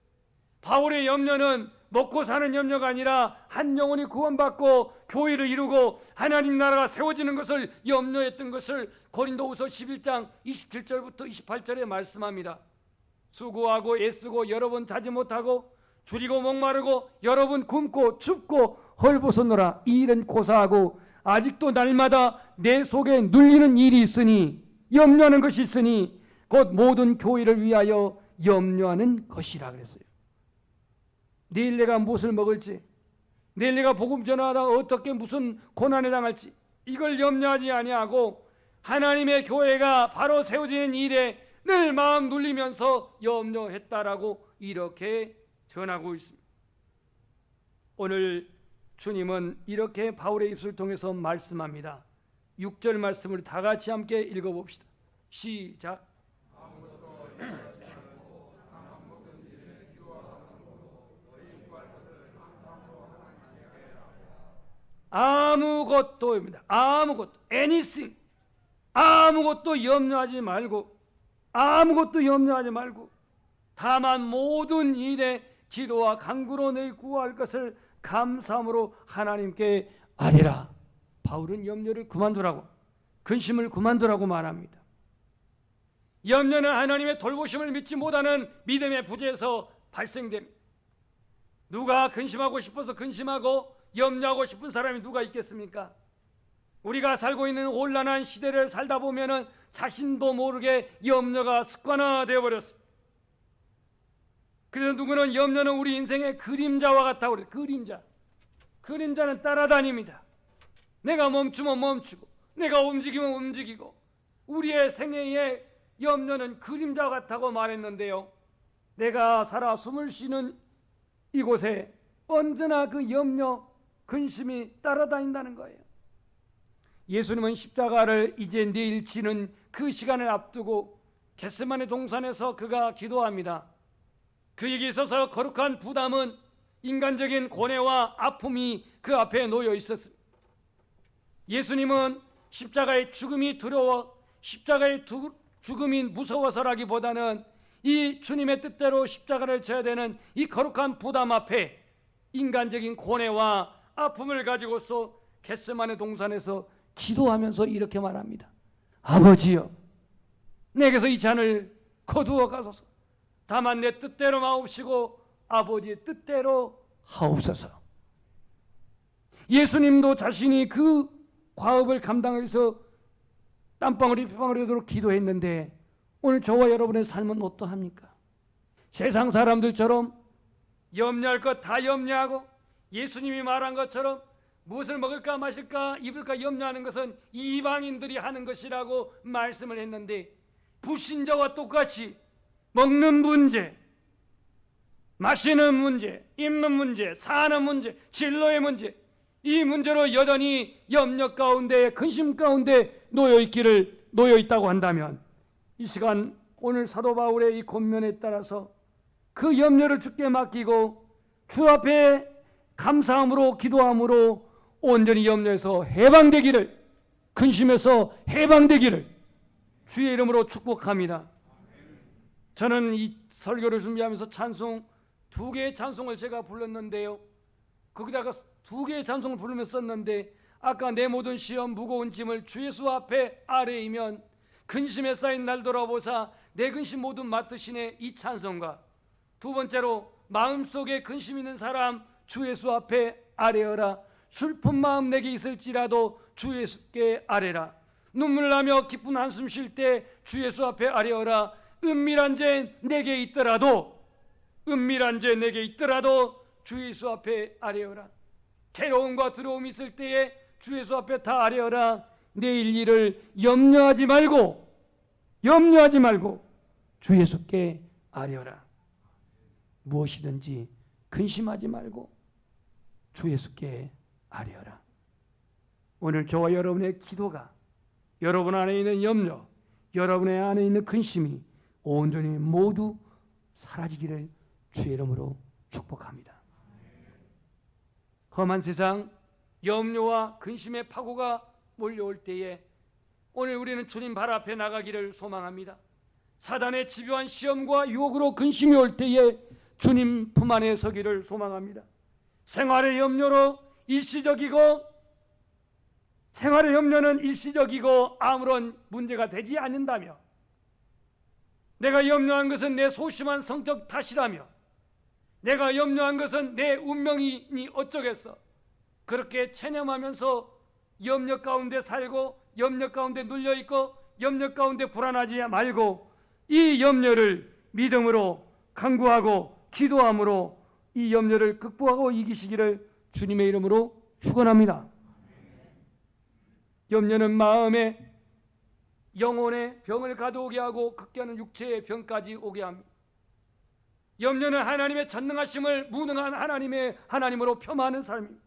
바울의 염려는 먹고 사는 염려가 아니라 한 영혼이 구원받고 교회를 이루고 하나님 나라가 세워지는 것을 염려했던 것을 고린도후서 11장 27절부터 28절에 말씀합니다. 수고하고 애쓰고 여러 번 자지 못하고 줄이고 목마르고 여러 번 굶고 춥고 헐벗었노라. 이 일은 고사하고 아직도 날마다 내 속에 눌리는 일이 있으니, 염려하는 것이 있으니 곧 모든 교회를 위하여 염려하는 것이라 그랬어요. 내일 내가 무엇을 먹을지, 내일 내가 복음 전하다가 어떻게 무슨 고난에 당할지, 이걸 염려하지 아니하고 하나님의 교회가 바로 세워지는 일에 늘 마음 눌리면서 염려했다라고 이렇게 전하고 있습니다. 오늘 주님은 이렇게 바울의 입술을 통해서 말씀합니다. 6절 말씀을 다 같이 함께 읽어봅시다. 시작. 아무것도입니다. 아무것도, anything, 아무것도 염려하지 말고, 아무것도 염려하지 말고 다만 모든 일에 기도와 간구로 너희 구할 것을 감사함으로 하나님께 아뢰라. 바울은 염려를 그만두라고, 근심을 그만두라고 말합니다. 염려는 하나님의 돌보심을 믿지 못하는 믿음의 부재에서 발생됩니다. 누가 근심하고 싶어서 근심하고 염려하고 싶은 사람이 누가 있겠습니까? 우리가 살고 있는 혼란한 시대를 살다 보면은 자신도 모르게 염려가 습관화되어 버렸습니다. 그래서 누구는 염려는 우리 인생의 그림자와 같다고 그래요. 그림자는 따라다닙니다. 내가 멈추면 멈추고, 내가 움직이면 움직이고, 우리의 생애의 염려는 그림자 같다고 말했는데요, 내가 살아 숨을 쉬는 이곳에 언제나 그 염려, 근심이 따라다닌다는 거예요. 예수님은 십자가를 이제 내일 지는 그 시간을 앞두고 겟세마네 동산에서 그가 기도합니다. 그에게 있어서 거룩한 부담은 인간적인 고뇌와 아픔이 그 앞에 놓여 있었습니다. 예수님은 십자가의 죽음이 두려워, 십자가의 죽음이 무서워서라기보다는 이 주님의 뜻대로 십자가를 져야 되는 이 거룩한 부담 앞에 인간적인 고뇌와 아픔을 가지고서 겟세마네 동산에서 기도하면서 이렇게 말합니다. 아버지여, 내게서 이 잔을 거두어 가소서. 다만 내 뜻대로 마옵시고 아버지의 뜻대로 하옵소서. 예수님도 자신이 그 과업을 감당해서 땀방울이 피방울이 되도록 기도했는데 오늘 저와 여러분의 삶은 어떠합니까? 세상 사람들처럼 염려할 것 다 염려하고 예수님이 말한 것처럼 무엇을 먹을까 마실까 입을까 염려하는 것은 이방인들이 하는 것이라고 말씀을 했는데, 불신자와 똑같이 먹는 문제, 마시는 문제, 입는 문제, 사는 문제, 진로의 문제, 이 문제로 여전히 염려 가운데 근심 가운데 놓여 있다고 한다면 이 시간 오늘 사도 바울의 이 권면에 따라서 그 염려를 주께 맡기고 주 앞에 감사함으로 기도함으로 온전히 염려에서 해방되기를, 근심에서 해방되기를 주의 이름으로 축복합니다. 저는 이 설교를 준비하면서 찬송 2개의 찬송을 제가 불렀는데요, 거기다가 2개의 찬송을 부르면서 썼는데, 아까 내 모든 시험 무거운 짐을 주 예수 앞에 아뢰이면 근심에 쌓인 날 돌아보사 내 근심 모두 맡으시네, 이 찬송과 두 번째로 마음속에 근심 있는 사람 주 예수 앞에 아뢰어라, 슬픈 마음 내게 있을지라도 주 예수께 아뢰라, 눈물 나며 기쁜 한숨 쉴 때 주 예수 앞에 아뢰어라, 은밀한 죄 내게 있더라도, 은밀한 죄 내게 있더라도 주 예수 앞에 아뢰어라, 괴로움과 두려움이 있을 때에 주 예수 앞에 다 아뢰어라, 내일 일을 염려하지 말고 주 예수께 아뢰어라. 무엇이든지 근심하지 말고 주 예수께 아뢰어라. 오늘 저와 여러분의 기도가, 여러분 안에 있는 염려, 여러분의 안에 있는 근심이 온전히 모두 사라지기를 주의 이름으로 축복합니다. 험한 세상, 염려와 근심의 파고가 몰려올 때에 오늘 우리는 주님 발 앞에 나가기를 소망합니다. 사단의 집요한 시험과 유혹으로 근심이 올 때에 주님 품 안에 서기를 소망합니다. 생활의 염려로 생활의 염려는 일시적이고 아무런 문제가 되지 않는다며, 내가 염려한 것은 내 소심한 성적 탓이라며, 내가 염려한 것은 내 운명이니 어쩌겠어, 그렇게 체념하면서 염려 가운데 살고 염려 가운데 눌려있고 염려 가운데 불안하지 말고 이 염려를 믿음으로 간구하고 기도함으로 이 염려를 극복하고 이기시기를 주님의 이름으로 축원합니다. 염려는 마음에, 영혼에 병을 가져오게 하고 극기하는 육체의 병까지 오게 합니다. 염려는 하나님의 전능하심을 무능한 하나님으로 폄하하는 삶입니다.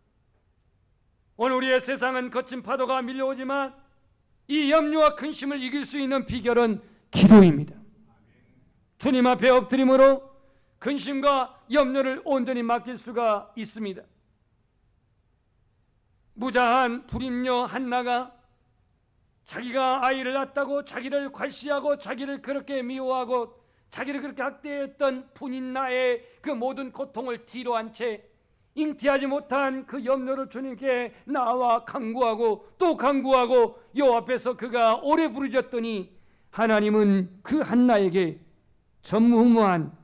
오늘 우리의 세상은 거친 파도가 밀려오지만 이 염려와 근심을 이길 수 있는 비결은 기도입니다. 주님 앞에 엎드림으로 근심과 염려를 온전히 맡길 수가 있습니다. 무자한 불임녀 한나가 자기가 아이를 낳았다고 자기를 괄시하고 자기를 그렇게 미워하고 자기를 그렇게 학대했던 분인나의 그 모든 고통을 뒤로 한 채 잉태하지 못한 그 염려를 주님께 나와 간구하고 또 간구하고 여호와 앞에서 그가 오래 부르짖었더니 하나님은 그 한나에게 전무후무한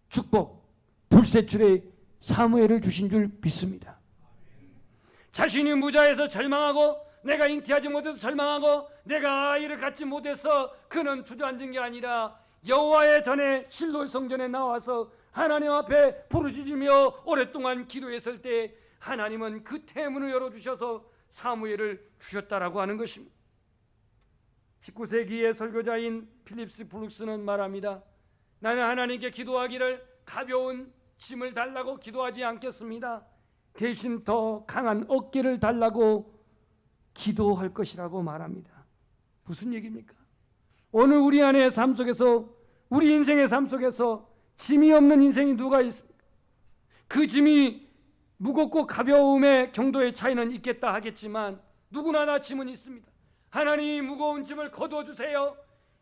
축복, 불세출의 사무엘을 주신 줄 믿습니다. 자신이 무자해서 절망하고 내가 잉태하지 못해서 절망하고 내가 아이를 갖지 못해서 그는 주저앉은 게 아니라 여호와의 전에 실로의 성전에 나와서 하나님 앞에 부르짖으며 오랫동안 기도했을 때 하나님은 그 태문을 열어주셔서 사무엘을 주셨다라고 하는 것입니다. 19세기의 설교자인 필립스 블룩스는 말합니다. 나는 하나님께 기도하기를 가벼운 짐을 달라고 기도하지 않겠습니다. 대신 더 강한 어깨를 달라고 기도할 것이라고 말합니다. 무슨 얘기입니까? 오늘 우리 안의 삶 속에서, 우리 인생의 삶 속에서 짐이 없는 인생이 누가 있습니까? 그 짐이 무겁고 가벼움의 정도의 차이는 있겠다 하겠지만 누구나 다 짐은 있습니다. 하나님이 무거운 짐을 거두어주세요.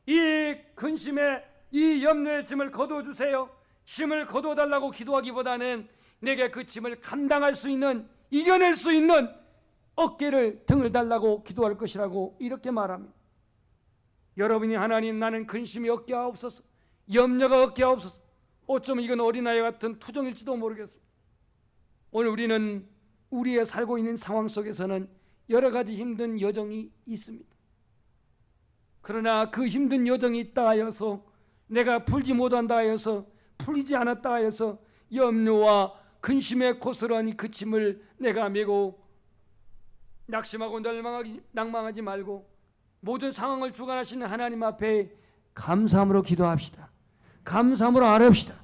이 근심의, 이 염려의 짐을 거두어주세요. 짐을 거두어달라고 기도하기보다는 내게 그 짐을 감당할 수 있는, 이겨낼 수 있는 어깨를, 등을 달라고 기도할 것이라고 이렇게 말합니다. 여러분이 하나님, 나는 근심이 없게하옵소서, 염려가 없게하옵소서. 어쩌면 이건 어린아이 같은 투정일지도 모르겠습니다. 오늘 우리는 우리의 살고 있는 상황 속에서는 여러 가지 힘든 여정이 있습니다. 그러나 그 힘든 여정이 있다 하여서, 내가 풀지 못한다 하여서, 풀리지 않았다 하여서 염려와 근심의 고스란히 그 짐을 내가 메고 낙심하고 낭망하지 말고 모든 상황을 주관하시는 하나님 앞에 감사함으로 기도합시다. 감사함으로 아뢰옵시다.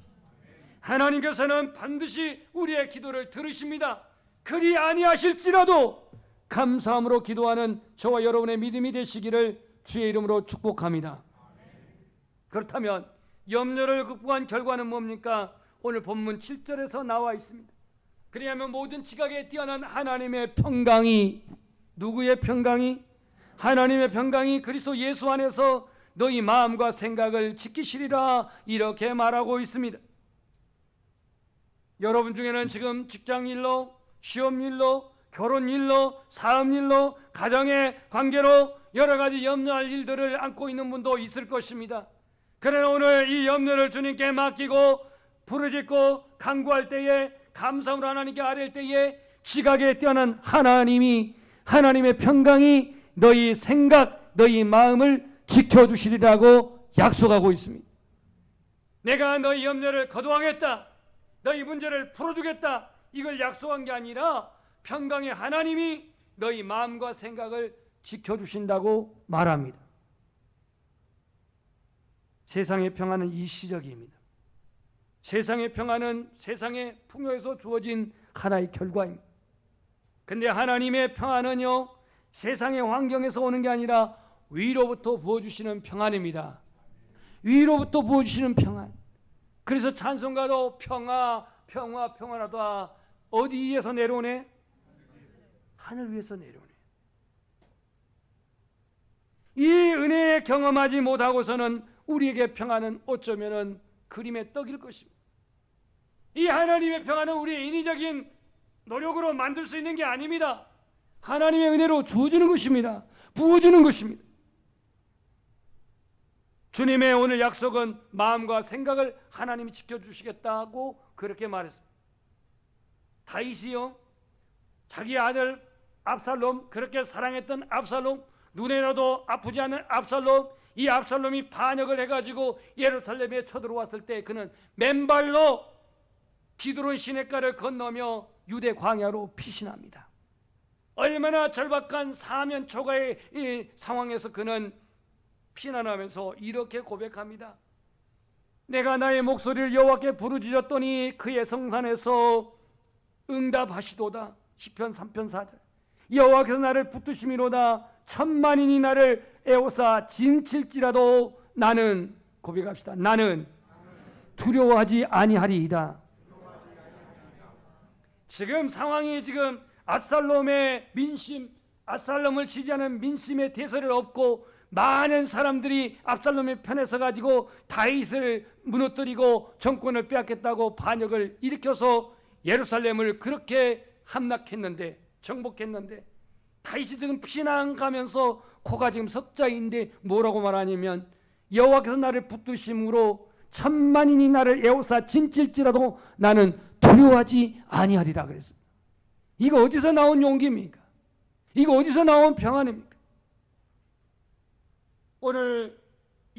하나님께서는 반드시 우리의 기도를 들으십니다. 그리 아니하실지라도 감사함으로 기도하는 저와 여러분의 믿음이 되시기를 주의 이름으로 축복합니다. 그렇다면 염려를 극복한 결과는 뭡니까? 오늘 본문 7절에서 나와 있습니다. 그리하면 모든 지각에 뛰어난 하나님의 평강이, 누구의 평강이? 하나님의 평강이 그리스도 예수 안에서 너희 마음과 생각을 지키시리라, 이렇게 말하고 있습니다. 여러분 중에는 지금 직장일로, 시험일로, 결혼일로, 사업일로, 가정의 관계로 여러 가지 염려할 일들을 안고 있는 분도 있을 것입니다. 그러나 오늘 이 염려를 주님께 맡기고 부르짖고 간구할 때에, 감사함으로 하나님께 아뢰을 때에 지각에 뛰어난 하나님의 평강이 너희 생각, 너희 마음을 지켜주시리라고 약속하고 있습니다. 내가 너희 염려를 거두하겠다, 너희 문제를 풀어주겠다, 이걸 약속한 게 아니라 평강의 하나님이 너희 마음과 생각을 지켜주신다고 말합니다. 세상의 평안은 일시적입니다. 세상의 평안은 세상의 풍요에서 주어진 하나의 결과입니다. 근데 하나님의 평안은요, 세상의 환경에서 오는 게 아니라 위로부터 부어주시는 평안입니다. 위로부터 부어주시는 평안. 그래서 찬송가도 평화라도 어디 위에서 내려오네? 하늘 위에서 내려오네. 이 은혜에 경험하지 못하고서는 우리에게 평안은 어쩌면은 그림의 떡일 것입니다. 이 하나님의 평안은 우리의 인위적인 노력으로 만들 수 있는 게 아닙니다. 하나님의 은혜로 주어주는 것입니다. 부어주는 것입니다. 주님의 오늘 약속은 마음과 생각을 하나님이 지켜주시겠다고 그렇게 말했습니다. 다윗이요, 자기 아들 압살롬, 그렇게 사랑했던 압살롬, 눈에라도 아프지 않은 압살롬, 이 압살롬이 반역을 해가지고 예루살렘에 쳐들어왔을 때 그는 맨발로 기드론 시냇가를 건너며 유대 광야로 피신합니다. 얼마나 절박한 사면 초가의 이 상황에서 그는 피난하면서 이렇게 고백합니다. 내가 나의 목소리를 여호와께 부르짖었더니 그의 성산에서 응답하시도다. 시편 3편 4절. 여호와께서 나를 붙드심이로다. 천만인이 나를 에워싸 진칠지라도 나는, 고백합시다, 나는 두려워하지 아니하리이다. 지금 상황이 지금 압살롬의 민심, 압살롬을 지지하는 민심의 대설을 얻고 많은 사람들이 압살롬의 편에 서가지고 다윗을 무너뜨리고 정권을 빼앗겠다고 반역을 일으켜서 예루살렘을 그렇게 함락했는데, 정복했는데, 다윗이 지금 피난 가면서 코가 지금 석자인데 뭐라고 말하냐면 여호와께서 나를 붙드심으로 천만인이 나를 에워싸 진칠지라도 나는 두려워하지 아니하리라 그랬습니다. 이거 어디서 나온 용기입니까? 이거 어디서 나온 평안입니까? 오늘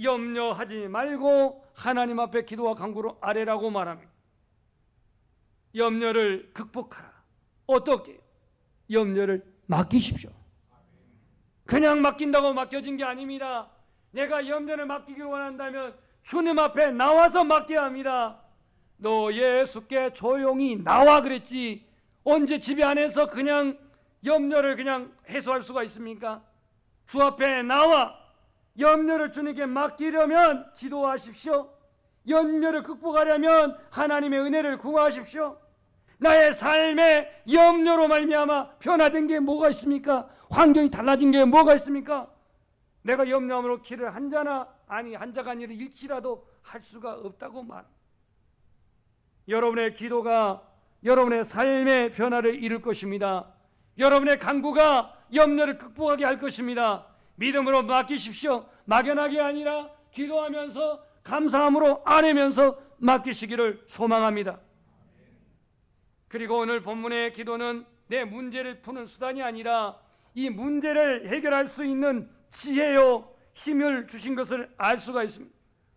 염려하지 말고 하나님 앞에 기도와 간구로 아뢰라고 말합니다. 염려를 극복하라. 어떻게? 염려를 맡기십시오. 그냥 맡긴다고 맡겨진 게 아닙니다. 내가 염려를 맡기기를 원한다면 주님 앞에 나와서 맡겨야 합니다. 너 예수께 조용히 나와 그랬지 언제 집에 안에서 그냥 염려를 그냥 해소할 수가 있습니까? 주 앞에 나와 염려를 주님께 맡기려면 기도하십시오. 염려를 극복하려면 하나님의 은혜를 구하십시오. 나의 삶에 염려로 말미암아 변화된 게 뭐가 있습니까? 환경이 달라진 게 뭐가 있습니까? 내가 염려함으로 길을 한 자나 아니 한 자가 아니라 일치라도 할 수가 없다고 말. 여러분의 기도가 여러분의 삶의 변화를 이룰 것입니다. 여러분의 간구가 염려를 극복하게 할 것입니다. 믿음으로 맡기십시오. 막연하게 아니라 기도하면서 감사함으로 아뢰면서 맡기시기를 소망합니다. 그리고 오늘 본문의 기도는 내 문제를 푸는 수단이 아니라 이 문제를 해결할 수 있는 지혜요 힘을 주신 것을 알 수가 있습니다.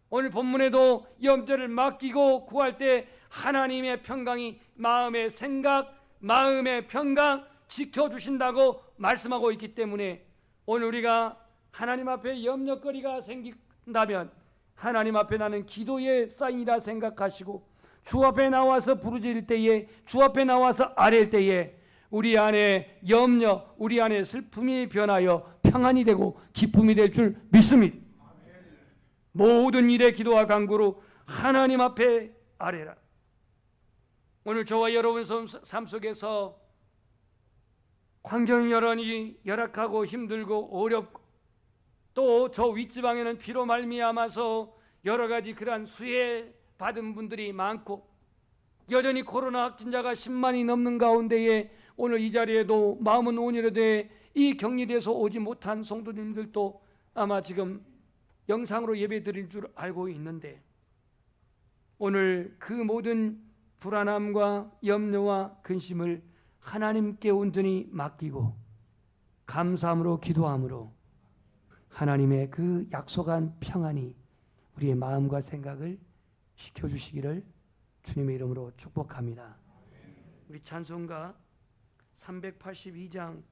오늘 본문에도 염려를 맡기고 구할 때 하나님의 평강이 마음의 생각, 마음의 평강 지켜주신다고 말씀하고 있기 때문에 오늘 우리가 하나님 앞에 염려거리가 생긴다면 하나님 앞에 나는 기도의 사인이라 생각하시고 주 앞에 나와서 부르짖을 때에, 주 앞에 나와서 아뢰일 때에 우리 안에 염려, 우리 안에 슬픔이 변하여 평안이 되고 기쁨이 될 줄 믿습니다. 모든 일에 기도와 간구로 하나님 앞에 아뢰라. 오늘 저와 여러분 삶 속에서 환경이 여전히 열악하고 힘들고 어렵고 또 저 윗지방에는 비로 말미암아서 여러 가지 그러한 수혜 받은 분들이 많고 여전히 코로나 확진자가 10만이 넘는 가운데에 오늘 이 자리에도 마음은 온유로되 이 격리돼서 오지 못한 성도님들도 아마 지금 영상으로 예배 드릴 줄 알고 있는데 오늘 그 모든 불안함과 염려와 근심을 하나님께 온전히 맡기고 감사함으로 기도함으로 하나님의 그 약속한 평안이 우리의 마음과 생각을 지켜주시기를 주님의 이름으로 축복합니다. 우리 찬송가 382장